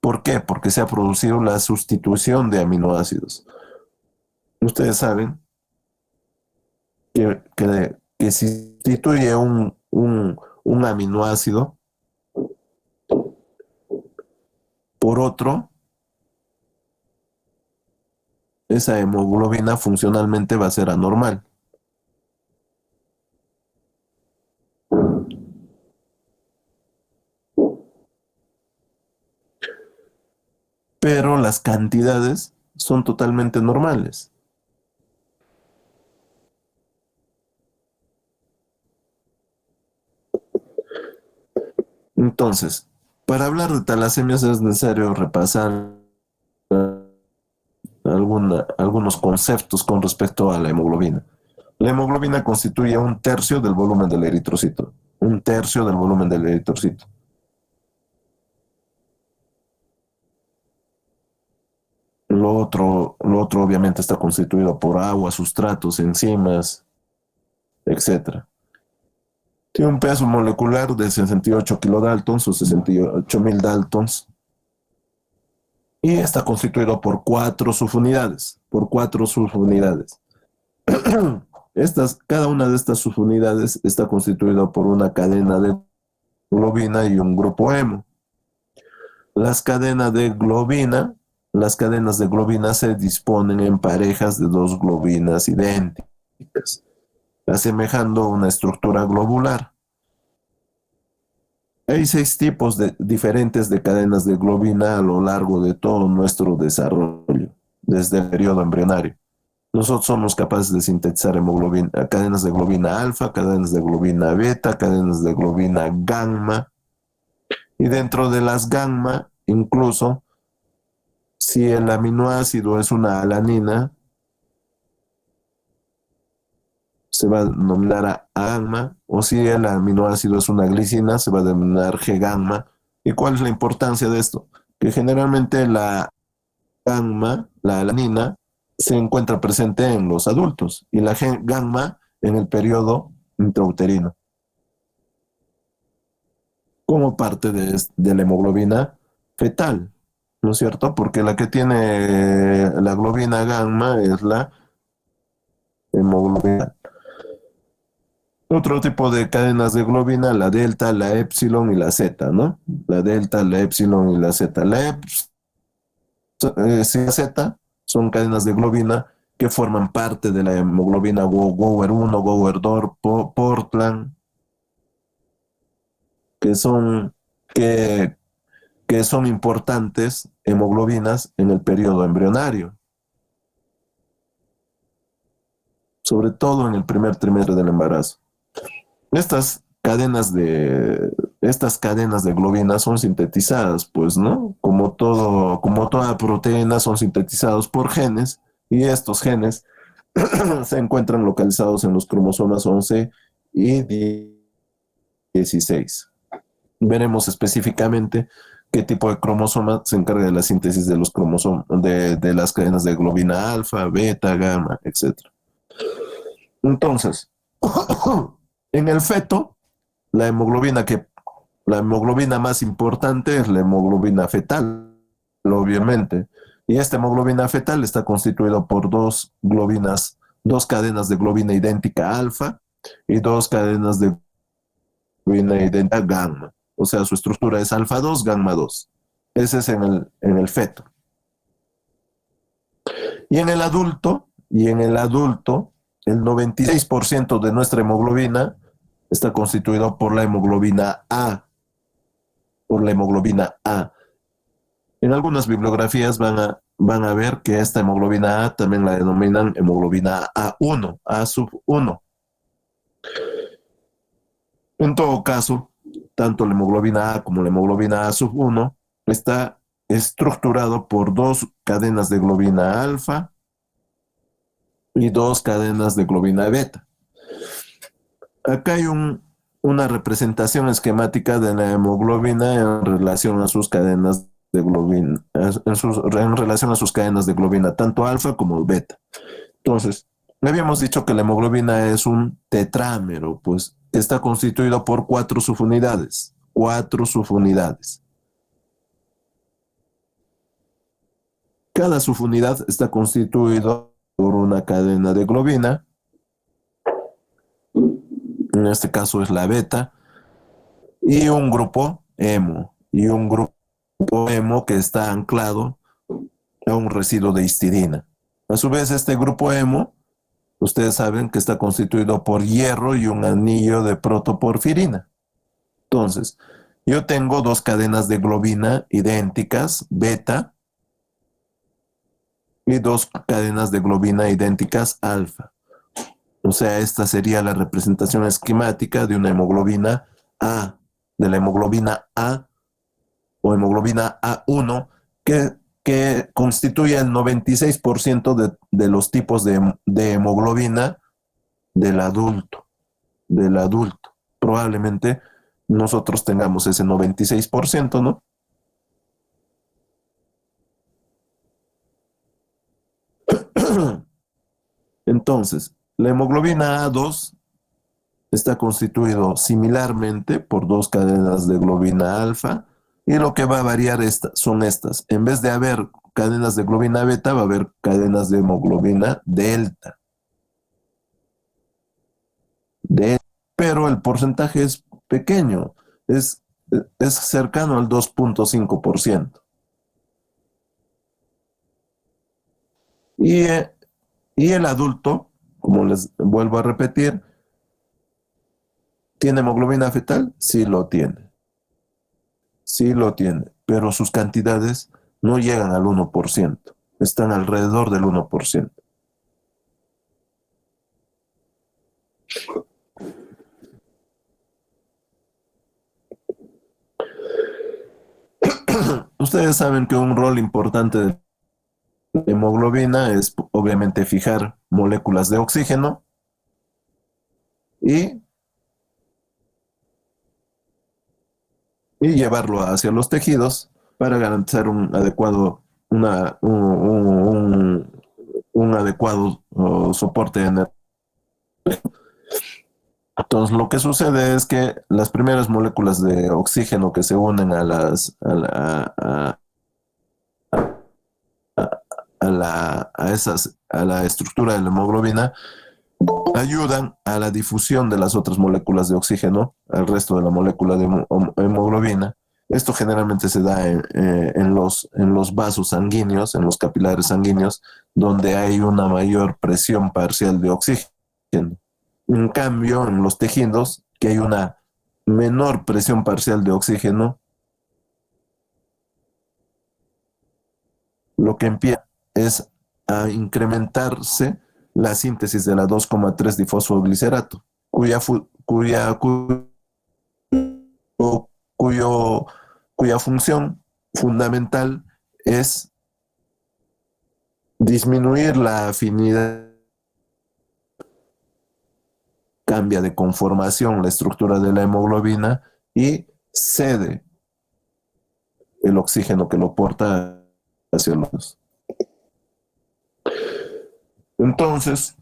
¿Por qué? Porque se ha producido la sustitución de aminoácidos. Ustedes saben que si sustituye un aminoácido por otro, esa hemoglobina funcionalmente va a ser anormal. Pero las cantidades son totalmente normales. Entonces, para hablar de talasemias es necesario repasar algunos conceptos con respecto a la hemoglobina. La hemoglobina constituye un tercio del volumen del eritrocito. Un tercio del volumen del eritrocito. Lo otro obviamente está constituido por agua, sustratos, enzimas, etc. Tiene un peso molecular de 68 kilodaltons o 68.000 daltons. Y está constituido por cuatro subunidades. Cada una de estas subunidades está constituida por una cadena de globina y un grupo hemo. Las cadenas de globina se disponen en parejas de dos globinas idénticas, asemejando una estructura globular. Hay 6 tipos diferentes de cadenas de globina a lo largo de todo nuestro desarrollo, desde el periodo embrionario. Nosotros somos capaces de sintetizar hemoglobina, cadenas de globina alfa, cadenas de globina beta, cadenas de globina gamma, y dentro de las gamma, incluso, si el aminoácido es una alanina, se va a denominar a gamma, o si el aminoácido es una glicina, se va a denominar G-gamma. ¿Y cuál es la importancia de esto? Que generalmente la gamma, la alanina, se encuentra presente en los adultos y la G-gamma en el periodo intrauterino, como parte de la hemoglobina fetal, ¿no es cierto? Porque la que tiene la globina gamma es la hemoglobina. Otro tipo de cadenas de globina, la delta, la epsilon y la zeta, ¿no? La delta, la epsilon y la zeta. Sí, la zeta son cadenas de globina que forman parte de la hemoglobina Gower 1, Gower 2, Portland, que son, que, que son importantes hemoglobinas en el periodo embrionario, sobre todo en el primer trimestre del embarazo. Estas estas cadenas de globina son sintetizadas, pues, ¿no? Como toda proteína son sintetizados por genes y estos genes se encuentran localizados en los cromosomas 11 y 16. Veremos específicamente qué tipo de cromosoma se encarga de la síntesis de los cromosomas, de las cadenas de globina alfa, beta, gamma, etc. Entonces, en el feto, la hemoglobina la hemoglobina más importante es la hemoglobina fetal, obviamente. Y esta hemoglobina fetal está constituida por dos cadenas de globina idéntica alfa y dos cadenas de globina idéntica gamma. O sea, su estructura es alfa 2, gamma 2. Ese es en el feto. Y en el adulto, el 96% de nuestra hemoglobina está constituido por la hemoglobina A, por la hemoglobina A. En algunas bibliografías van a ver que esta hemoglobina A también la denominan hemoglobina A1, A sub 1. En todo caso, tanto la hemoglobina A como la hemoglobina A sub 1 está estructurado por dos cadenas de globina alfa y dos cadenas de globina beta. Acá hay una representación esquemática de la hemoglobina en relación a sus cadenas de globina, en relación a sus cadenas de globina, tanto alfa como beta. Entonces, habíamos dicho que la hemoglobina es un tetrámero, pues está constituido por 4 subunidades. 4 subunidades. Cada subunidad está constituido por una cadena de globina, en este caso es la beta, y un grupo hemo, que está anclado a un residuo de histidina. A su vez, este grupo hemo, ustedes saben que está constituido por hierro y un anillo de protoporfirina. Entonces, yo tengo dos cadenas de globina idénticas, beta, y dos cadenas de globina idénticas, alfa. O sea, esta sería la representación esquemática de una hemoglobina A, de la hemoglobina A o hemoglobina A1, que constituye el 96% de los tipos de hemoglobina del adulto, Probablemente nosotros tengamos ese 96%, ¿no? Entonces, la hemoglobina A2 está constituido similarmente por dos cadenas de globina alfa y lo que va a variar son estas. En vez de haber cadenas de globina beta, va a haber cadenas de hemoglobina delta. Pero el porcentaje es pequeño, es cercano al 2.5%. Y, eh, y el adulto, como les vuelvo a repetir, ¿tiene hemoglobina fetal? Sí lo tiene. sí lo tiene, pero sus cantidades no llegan al 1%, están alrededor del 1%. Ustedes saben que un rol importante de la hemoglobina es obviamente fijar moléculas de oxígeno y, y llevarlo hacia los tejidos para garantizar un adecuado, un adecuado soporte energético. Entonces, lo que sucede es que las primeras moléculas de oxígeno que se unen a la estructura de la hemoglobina ayudan a la difusión de las otras moléculas de oxígeno al resto de la molécula de hemoglobina. Esto generalmente se da en los vasos sanguíneos, en los capilares sanguíneos, donde hay una mayor presión parcial de oxígeno. En cambio, en los tejidos, que hay una menor presión parcial de oxígeno, lo que empieza es a incrementarse la síntesis de la 2,3 difosfoglicerato, cuyo, cuya función fundamental es disminuir la afinidad, cambia de conformación la estructura de la hemoglobina y cede el oxígeno que lo porta hacia los. Entonces,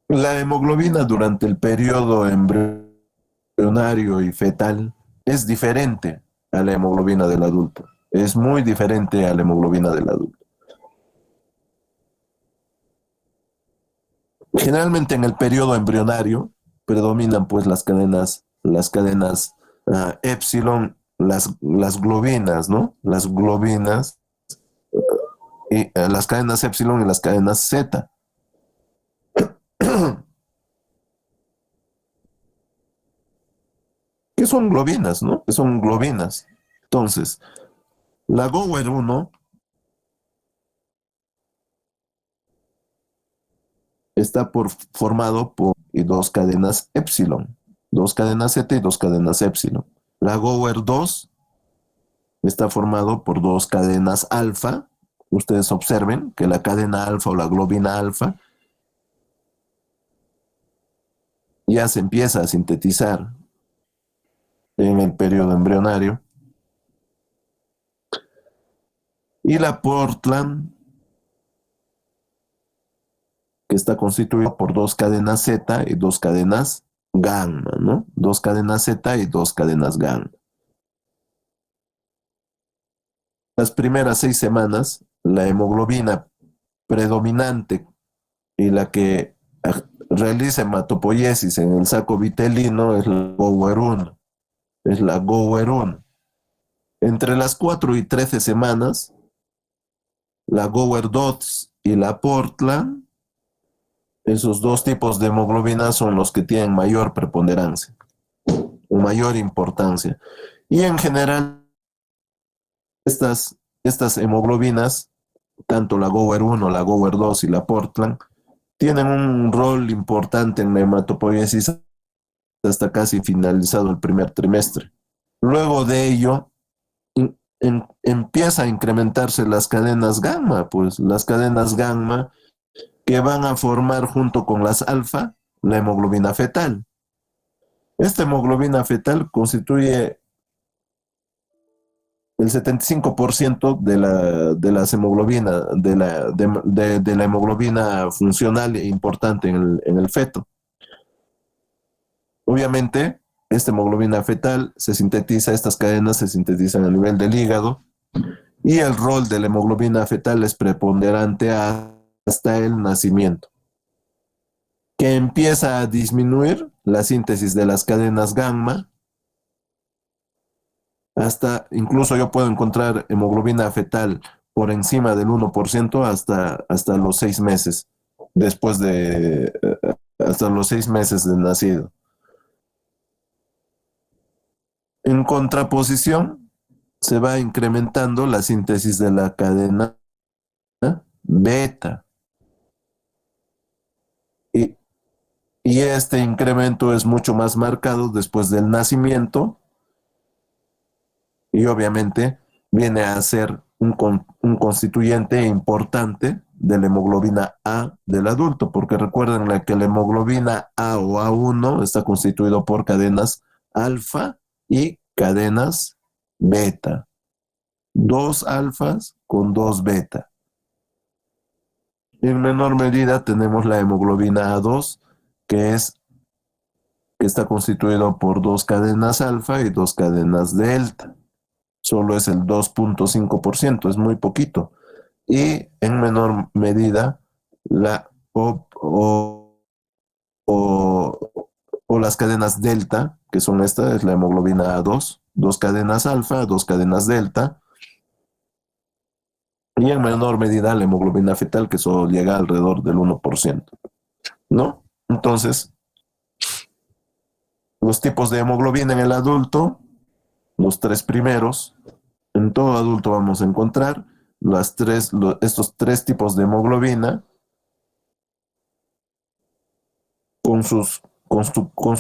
la hemoglobina durante el periodo embrionario y fetal es diferente a la hemoglobina del adulto. Es muy diferente a la hemoglobina del adulto. Generalmente en el periodo embrionario predominan pues las cadenas epsilon, las globinas, ¿no? Las globinas, y las cadenas epsilon y las cadenas zeta. ¿Qué son globinas, no? ¿Qué son globinas? Entonces, la GOER1 está formado por dos cadenas epsilon, dos cadenas zeta y dos cadenas epsilon. La GOER2 está formado por dos cadenas alfa. Ustedes observen que la cadena alfa o la globina alfa ya se empieza a sintetizar en el periodo embrionario. Y la Portland, que está constituida por dos cadenas Z y dos cadenas gamma, ¿no? Dos cadenas Z y dos cadenas gamma. Las primeras 6 semanas, la hemoglobina predominante y la que realiza hematopoiesis en el saco vitelino es la GOER1. Es la GOER1. Entre las 4 y 13 semanas, la GOER2 y la Portland, esos dos tipos de hemoglobina son los que tienen mayor preponderancia o mayor importancia. Y en general, estas hemoglobinas, tanto la GOER1, la GOER2 y la Portland, tienen un rol importante en la hematopoiesis hasta casi finalizado el primer trimestre. Luego de ello, empieza a incrementarse las cadenas gamma, pues las cadenas gamma que van a formar junto con las alfa la hemoglobina fetal. Esta hemoglobina fetal constituye el 75% de las hemoglobinas, de la hemoglobina funcional e importante en el feto. Obviamente, esta hemoglobina fetal estas cadenas se sintetizan a nivel del hígado y el rol de la hemoglobina fetal es preponderante hasta el nacimiento, que empieza a disminuir la síntesis de las cadenas gamma hasta, incluso yo puedo encontrar hemoglobina fetal por encima del 1% hasta los 6 meses, hasta los 6 meses de nacido. En contraposición, se va incrementando la síntesis de la cadena beta. Y, y este incremento es mucho más marcado después del nacimiento y obviamente viene a ser un constituyente importante de la hemoglobina A del adulto, porque recuerden que la hemoglobina A o A1 está constituido por cadenas alfa y cadenas beta. Dos alfas con dos beta. En menor medida tenemos la hemoglobina A2, que está constituido por dos cadenas alfa y dos cadenas delta. Solo es el 2.5%, es muy poquito. Y en menor medida la o las cadenas delta, que son esta, es la hemoglobina A2, dos cadenas alfa, dos cadenas delta, y en menor medida la hemoglobina fetal, que solo llega alrededor del 1%, ¿no? Entonces, los tipos de hemoglobina en el adulto, los tres primeros, en todo adulto vamos a encontrar estos tres tipos de hemoglobina con sus, con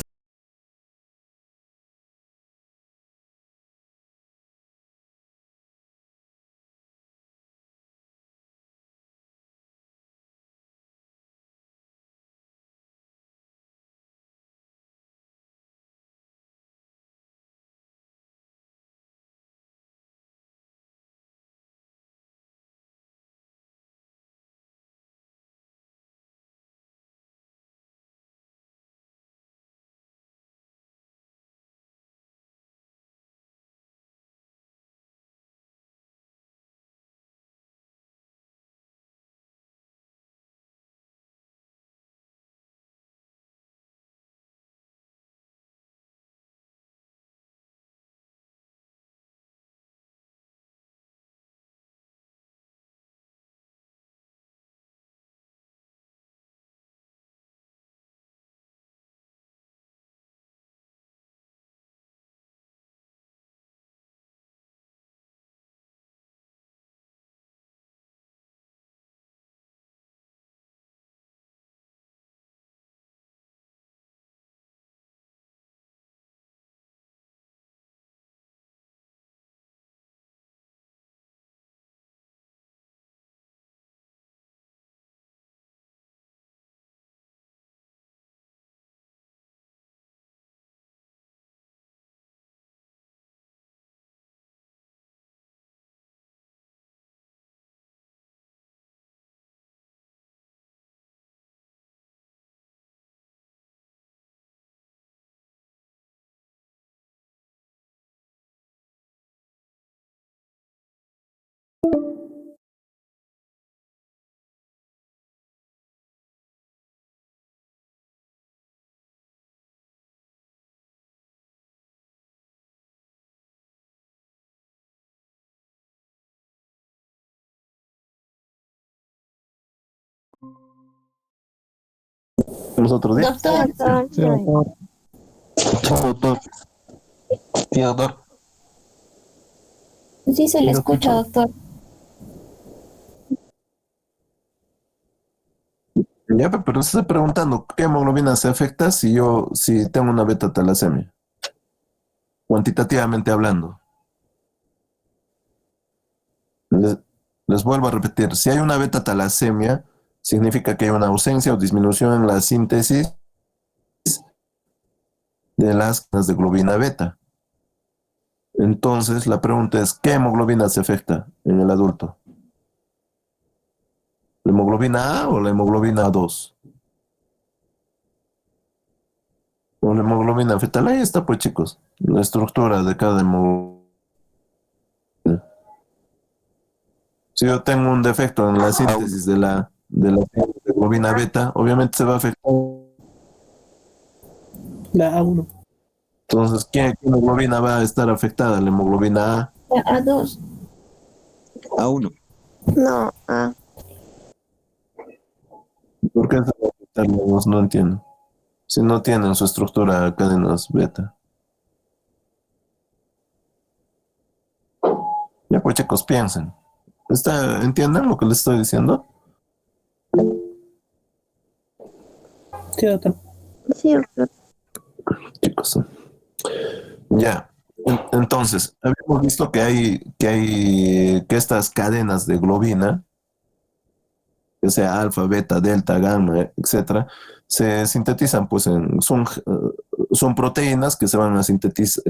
los otros días. Doctor, Sí, doctor. Chao, doctor. Sí, doctor. sí se le escucha, doctor. Ya, pero estoy preguntando, ¿qué hemoglobina se afecta si tengo una beta talasemia? Cuantitativamente hablando. Les, les vuelvo a repetir, si hay una beta talasemia, significa que hay una ausencia o disminución en la síntesis de las cadenas de globina beta. Entonces, la pregunta es, ¿qué hemoglobina se afecta en el adulto? ¿La hemoglobina A o la hemoglobina A2? O la hemoglobina fetal. Ahí está, pues, chicos, la estructura de cada hemoglobina. Si yo tengo un defecto en la síntesis de la hemoglobina beta, obviamente se va a afectar. La A1. Entonces, ¿qué hemoglobina va a estar afectada? ¿La hemoglobina A? La A2. A1. No, A. ¿Por qué se va a afectar la A2? No entiendo. Si no tienen su estructura cadenas beta. pues chicos, piensen. ¿Entienden lo que les estoy diciendo? Sí, doctor. Sí, doctor. Chicos. Ya. Entonces, habíamos visto que estas cadenas de globina, que sea alfa, beta, delta, gamma, etcétera, se sintetizan, pues son proteínas que se van a sintetizar,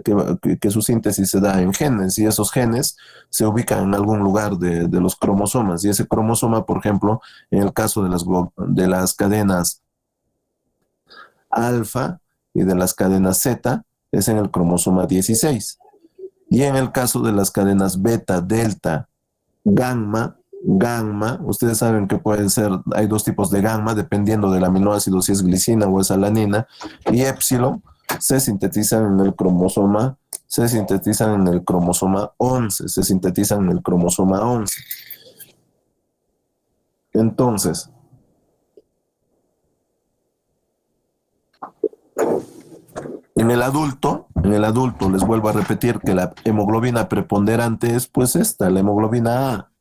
que su síntesis se da en genes, y esos genes se ubican en algún lugar de los cromosomas, y ese cromosoma, por ejemplo, en el caso de las cadenas alfa y de las cadenas zeta, es en el cromosoma 16. Y en el caso de las cadenas beta, delta, gamma, ustedes saben que pueden ser, hay dos tipos de gamma, dependiendo del aminoácido, si es glicina o es alanina, y épsilon, se sintetizan en el cromosoma 11, se sintetizan en el cromosoma 11. Entonces, en el adulto, les vuelvo a repetir que la hemoglobina preponderante es pues la hemoglobina A.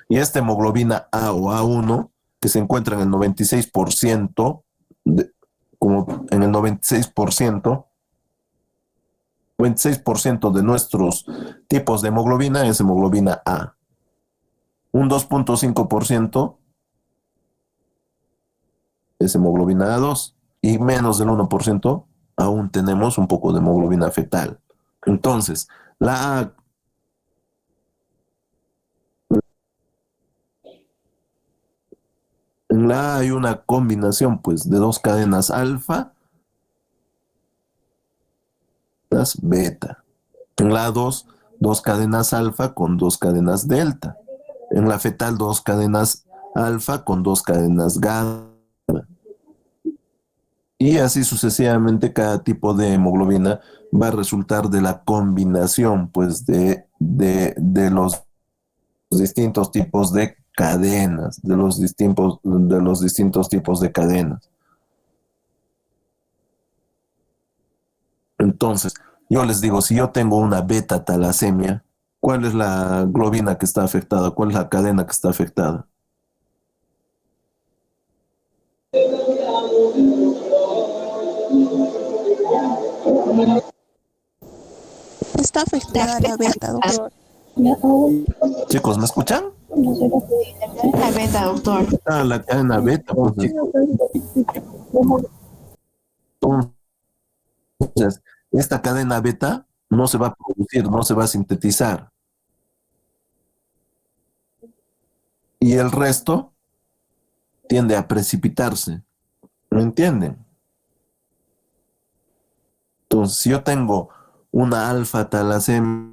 Y esta hemoglobina A o A1, que se encuentra en el 96%, como en el 96% de nuestros tipos de hemoglobina es hemoglobina A. Un 2.5% es hemoglobina A2 y menos del 1% aún tenemos un poco de hemoglobina fetal. Entonces, en la A hay una combinación pues de dos cadenas alfa más beta. En la A2, dos cadenas alfa con dos cadenas delta. En la fetal, dos cadenas alfa con dos cadenas gamma. Y así sucesivamente, cada tipo de hemoglobina va a resultar de la combinación pues de los distintos tipos de cadenas, de los distintos tipos de cadenas. Entonces, yo les digo, si yo tengo una beta talasemia, ¿cuál es la globina que está afectada? ¿Cuál es la cadena que está afectada? Está afectada la beta, doctor. Chicos, ¿me escuchan? La beta, doctor. La cadena beta, pues. Entonces, esta cadena beta no se va a producir, no se va a sintetizar. Y el resto tiende a precipitarse. ¿Me entienden? Entonces, si yo tengo una alfa talasemia,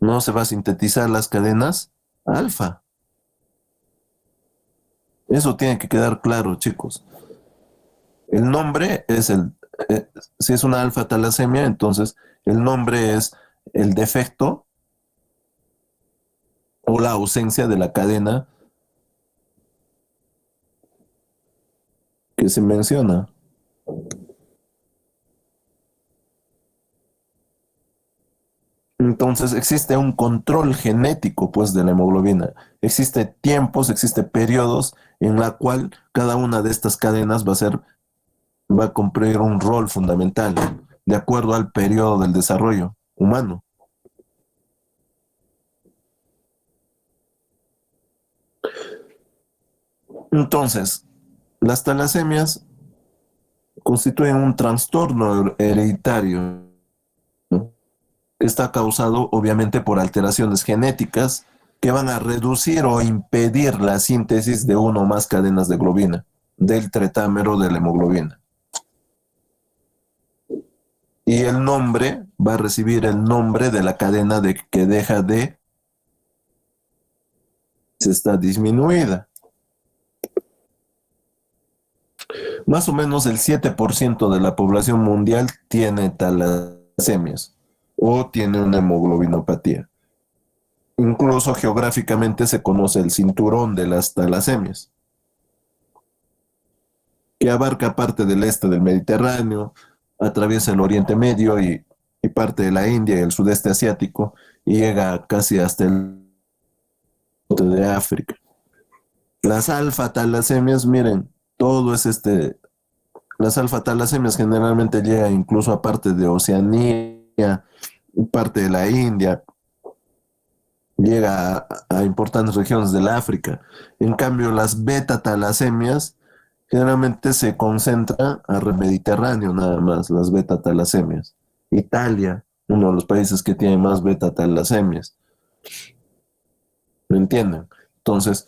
no se va a sintetizar las cadenas alfa. Eso tiene que quedar claro, chicos. El nombre es si es una alfa talasemia, entonces el nombre es el defecto o la ausencia de la cadena que se menciona. Entonces existe un control genético pues de la hemoglobina. Existe tiempos, existe periodos en la cual cada una de estas cadenas va a cumplir un rol fundamental de acuerdo al periodo del desarrollo humano. Entonces, las talasemias constituyen un trastorno hereditario, ¿no? Que está causado obviamente por alteraciones genéticas que van a reducir o impedir la síntesis de una o más cadenas de globina, del tretámero de la hemoglobina. Y el nombre va a recibir el nombre de la cadena que deja de está disminuida. Más o menos el 7% de la población mundial tiene talasemias o tiene una hemoglobinopatía. Incluso geográficamente se conoce el cinturón de las talasemias, que abarca parte del este del Mediterráneo, atraviesa el Oriente Medio y y parte de la India y el sudeste asiático y llega casi hasta el norte de África. Las alfa-talasemias, miren, todo es las alfa-talasemias generalmente llegan incluso a parte de Oceanía, parte de la India, llega a importantes regiones del África. En cambio, las beta-talasemias generalmente se concentran al Mediterráneo nada más, las beta-talasemias. Italia, uno de los países que tiene más beta-talasemias. ¿Me entienden? Entonces,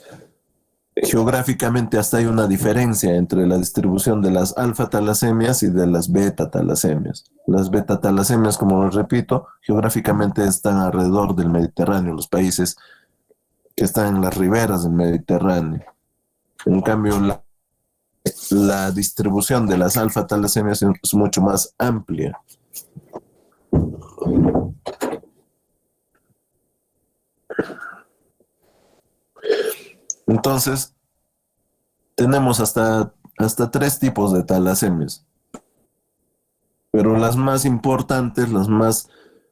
geográficamente hasta hay una diferencia entre la distribución de las alfa-talasemias y de las beta-talasemias. Las beta-talasemias, como lo repito, geográficamente están alrededor del Mediterráneo, los países que están en las riberas del Mediterráneo. En cambio, la distribución de las alfa-talasemias es mucho más amplia. Entonces, tenemos hasta 3 tipos de talasemias. Pero las más importantes, las más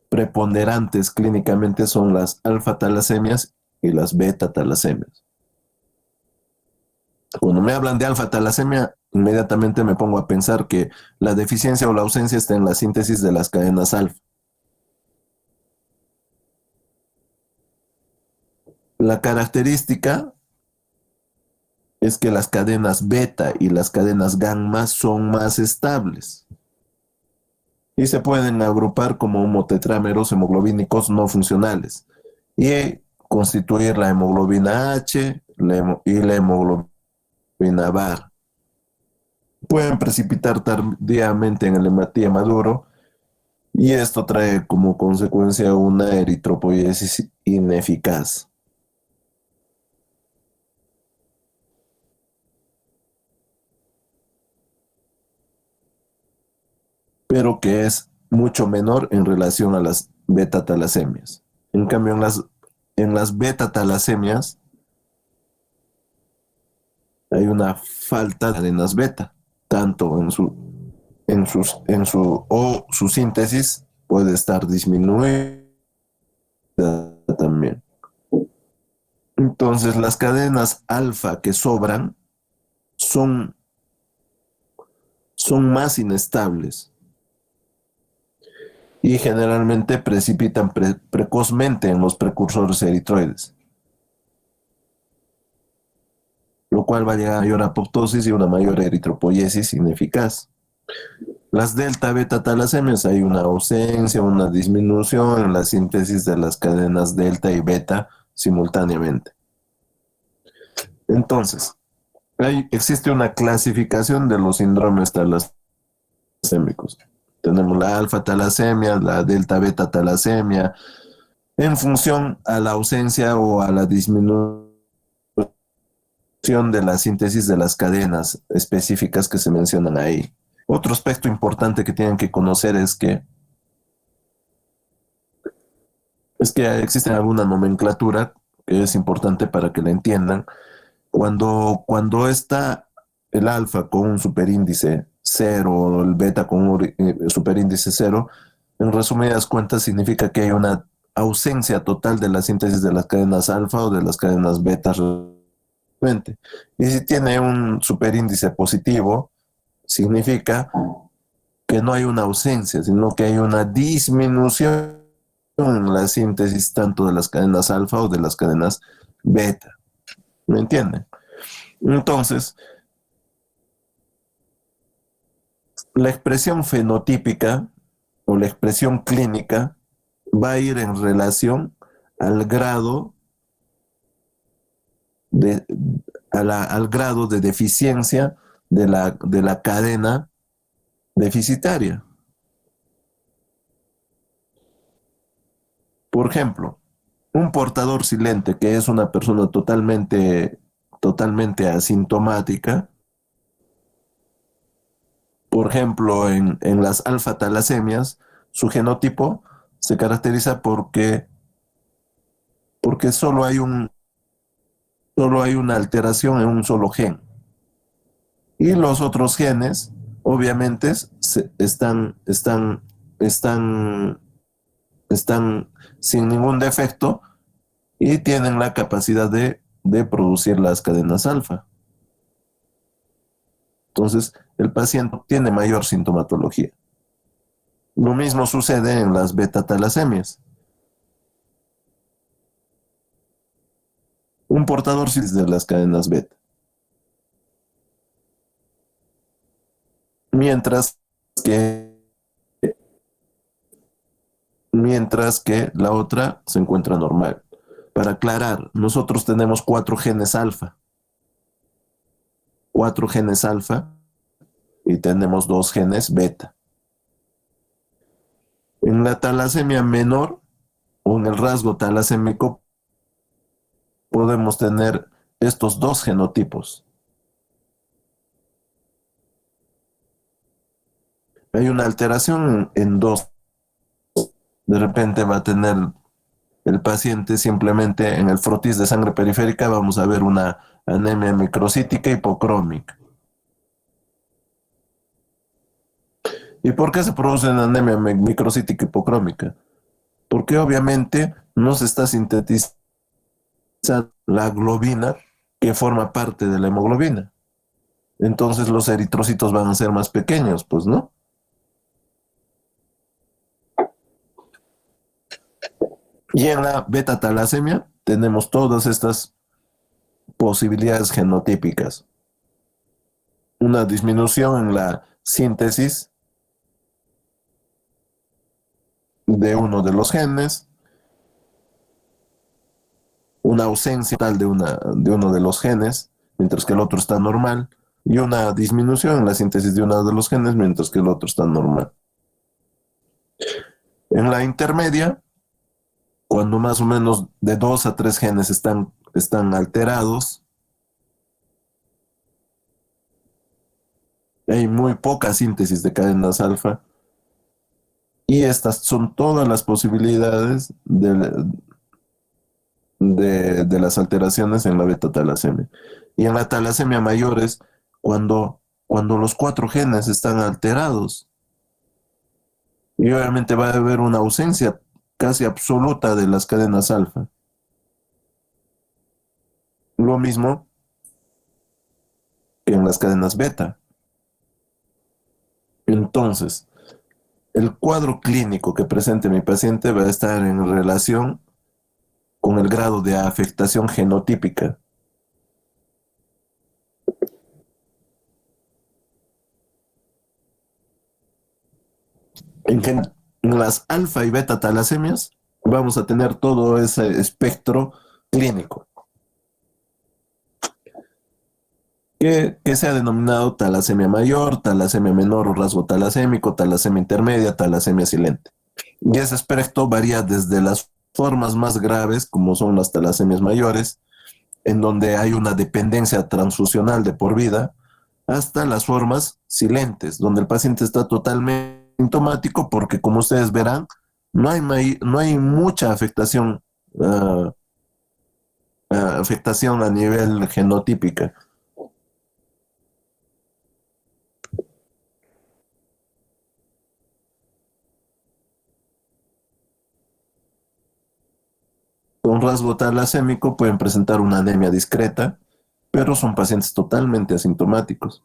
preponderantes clínicamente son las alfa-talasemias y las beta-talasemias. Cuando me hablan de alfa-talasemia, inmediatamente me pongo a pensar que la deficiencia o la ausencia está en la síntesis de las cadenas alfa. La característica es que las cadenas beta y las cadenas gamma son más estables y se pueden agrupar como homotetrámeros hemoglobínicos no funcionales y constituir la hemoglobina H y la hemoglobina VAR. Pueden precipitar tardíamente en el hematía maduro y esto trae como consecuencia una eritropoiesis ineficaz. Pero que es mucho menor en relación a las beta-talasemias. En cambio, en las beta-talasemias hay una falta de cadenas beta, tanto su síntesis puede estar disminuida también. Entonces, las cadenas alfa que sobran son más inestables y generalmente precipitan precozmente en los precursores eritroides, lo cual va a llegar a mayor apoptosis y una mayor eritropoiesis ineficaz. Las delta-beta-talasemias hay una ausencia, una disminución en la síntesis de las cadenas delta y beta simultáneamente. Entonces, existe una clasificación de los síndromes talasémicos. Tenemos la alfa-talasemia, la delta-beta-talasemia, en función a la ausencia o a la disminución de la síntesis de las cadenas específicas que se mencionan ahí. Otro aspecto importante que tienen que conocer es que existe alguna nomenclatura que es importante para que la entiendan. Cuando está el alfa con un superíndice 0 o el beta con un superíndice 0, en resumidas cuentas significa que hay una ausencia total de la síntesis de las cadenas alfa o de las cadenas beta. Y si tiene un superíndice positivo, significa que no hay una ausencia, sino que hay una disminución en la síntesis tanto de las cadenas alfa o de las cadenas beta. ¿Me entienden? Entonces, la expresión fenotípica o la expresión clínica va a ir en relación al grado al grado de deficiencia de la cadena deficitaria. Por ejemplo, un portador silente que es una persona totalmente asintomática, por ejemplo, en las alfa-talasemias, su genotipo se caracteriza porque solo hay una alteración en un solo gen. Y los otros genes, obviamente, están están sin ningún defecto y tienen la capacidad de producir las cadenas alfa. Entonces, el paciente tiene mayor sintomatología. Lo mismo sucede en las beta-talasemias. Un portador de las cadenas beta. Mientras que la otra se encuentra normal. Para aclarar, nosotros tenemos 4 genes alfa. 4 genes alfa y tenemos 2 genes beta. En la talasemia menor o en el rasgo talasémico podemos tener estos 2 genotipos. Hay una alteración en 2. De repente va a tener el paciente simplemente en el frotis de sangre periférica, vamos a ver una anemia microcítica hipocrómica. ¿Y por qué se produce una anemia microcítica hipocrómica? Porque obviamente no se está sintetizando la globina que forma parte de la hemoglobina. Entonces los eritrocitos van a ser más pequeños, pues, ¿no? Y en la beta-talasemia tenemos todas estas posibilidades genotípicas. Una disminución en la síntesis de uno de los genes, una ausencia total de uno de los genes, mientras que el otro está normal, y una disminución en la síntesis de uno de los genes, mientras que el otro está normal. En la intermedia, cuando más o menos de 2 a 3 genes están alterados, hay muy poca síntesis de cadenas alfa, y estas son todas las posibilidades de las alteraciones en la beta-talasemia. Y en la talasemia mayor es cuando los 4 genes están alterados. Y obviamente va a haber una ausencia casi absoluta de las cadenas alfa. Lo mismo que en las cadenas beta. Entonces, el cuadro clínico que presente mi paciente va a estar en relación con el grado de afectación genotípica. En las alfa y beta talasemias vamos a tener todo ese espectro clínico que se ha denominado talasemia mayor, talasemia menor o rasgo talasémico, talasemia intermedia, talasemia silente. Y ese espectro varía desde las formas más graves, como son las talasemias mayores, en donde hay una dependencia transfusional de por vida, hasta las formas silentes, donde el paciente está totalmente sintomático porque, como ustedes verán, no hay mucha afectación a nivel genotípica. Con rasgo talasémico pueden presentar una anemia discreta, pero son pacientes totalmente asintomáticos.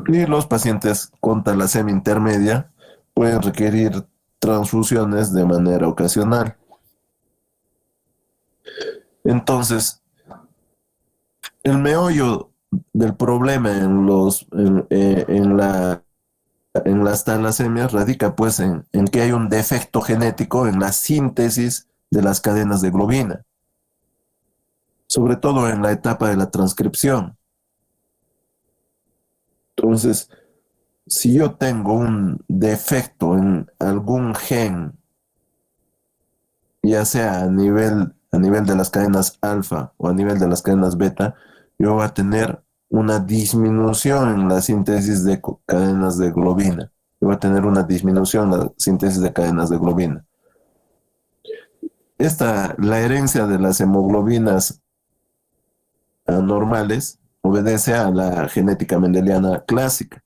Y los pacientes con talasemia intermedia pueden requerir transfusiones de manera ocasional. Entonces, el meollo del problema en las talasemias radica pues en que hay un defecto genético en la síntesis de las cadenas de globina, sobre todo en la etapa de la transcripción. Entonces, si yo tengo un defecto en algún gen, ya sea a nivel de las cadenas alfa o a nivel de las cadenas beta, yo voy a tener una disminución en la síntesis de cadenas de globina. Yo voy a tener una disminución en la síntesis de cadenas de globina. La herencia de las hemoglobinas anormales obedece a la genética mendeliana clásica.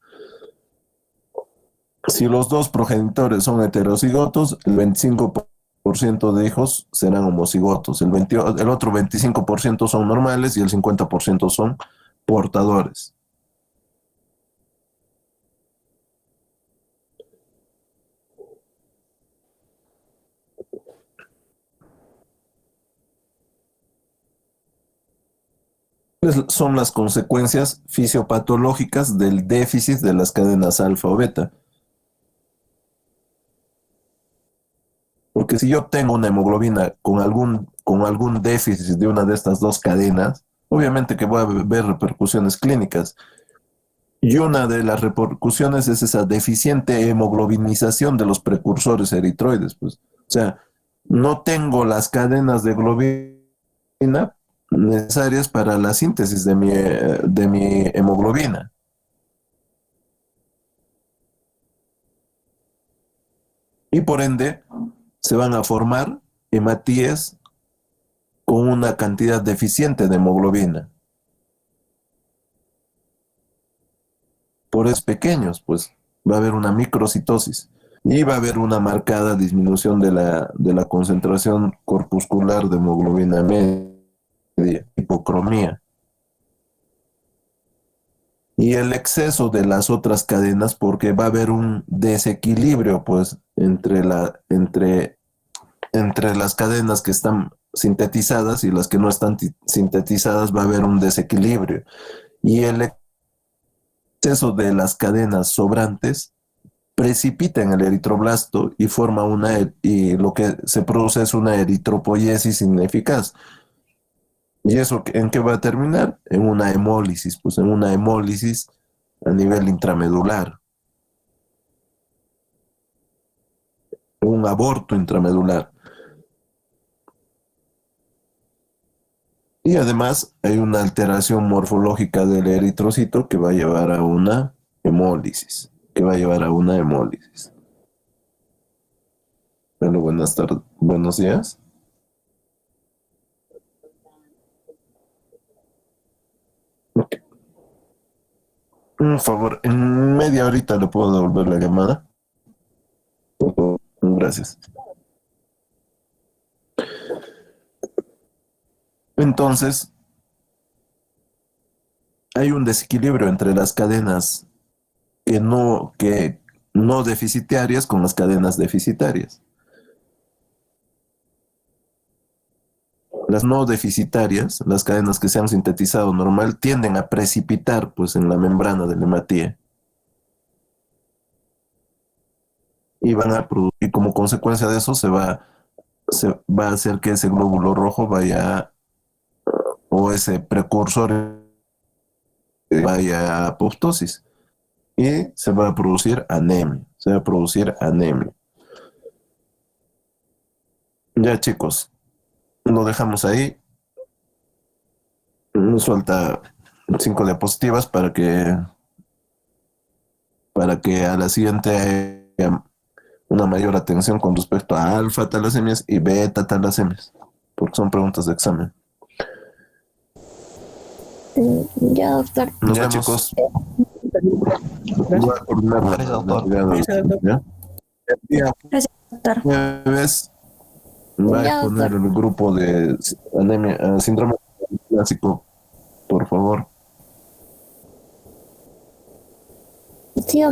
Si los dos progenitores son heterocigotos, el 25% de hijos serán homocigotos, el otro 25% son normales y el 50% son portadores. Son las consecuencias fisiopatológicas del déficit de las cadenas alfa o beta. Porque si yo tengo una hemoglobina con algún déficit de una de estas dos cadenas, obviamente que voy a ver repercusiones clínicas. Y una de las repercusiones es esa deficiente hemoglobinización de los precursores eritroides. Pues. O sea, no tengo las cadenas de globina necesarias para la síntesis de mi hemoglobina. Y por ende, se van a formar hematíes con una cantidad deficiente de hemoglobina. Por eso pequeños, pues va a haber una microcitosis y va a haber una marcada disminución de la concentración corpuscular de hemoglobina media, hipocromía. Y el exceso de las otras cadenas, porque va a haber un desequilibrio, pues, entre las cadenas que están sintetizadas y las que no están sintetizadas, va a haber un desequilibrio. Y el exceso de las cadenas sobrantes precipita en el eritroblasto y y lo que se produce es una eritropoiesis ineficaz. ¿Y eso en qué va a terminar? En una hemólisis, pues en una hemólisis a nivel intramedular. Un aborto intramedular. Y además hay una alteración morfológica del eritrocito que va a llevar a una hemólisis. Bueno, buenas tardes, buenos días. Ok. Por favor, en media horita le puedo devolver la llamada. Por favor, gracias. Entonces, hay un desequilibrio entre las cadenas que no deficitarias con las cadenas deficitarias. Las no deficitarias, las cadenas que se han sintetizado normal, tienden a precipitar pues, en la membrana de la hematía. Y van a producir, como consecuencia de eso, se va a hacer que ese glóbulo rojo o ese precursor vaya a apoptosis. Y se va a producir anemia. Ya, chicos, lo dejamos ahí. Nos falta 5 diapositivas para que a la siguiente haya una mayor atención con respecto a alfa talasemias y beta talasemias, porque son preguntas de examen. Ya, doctor. Nos vemos, chicos. Voy a coordinar Gracias, doctor. Gracias, doctor. ¿Ya? El día Gracias, doctor. jueves va a Ya, exponer doctor. el grupo de anemia, síndrome clásico, por favor. Sí, doctor.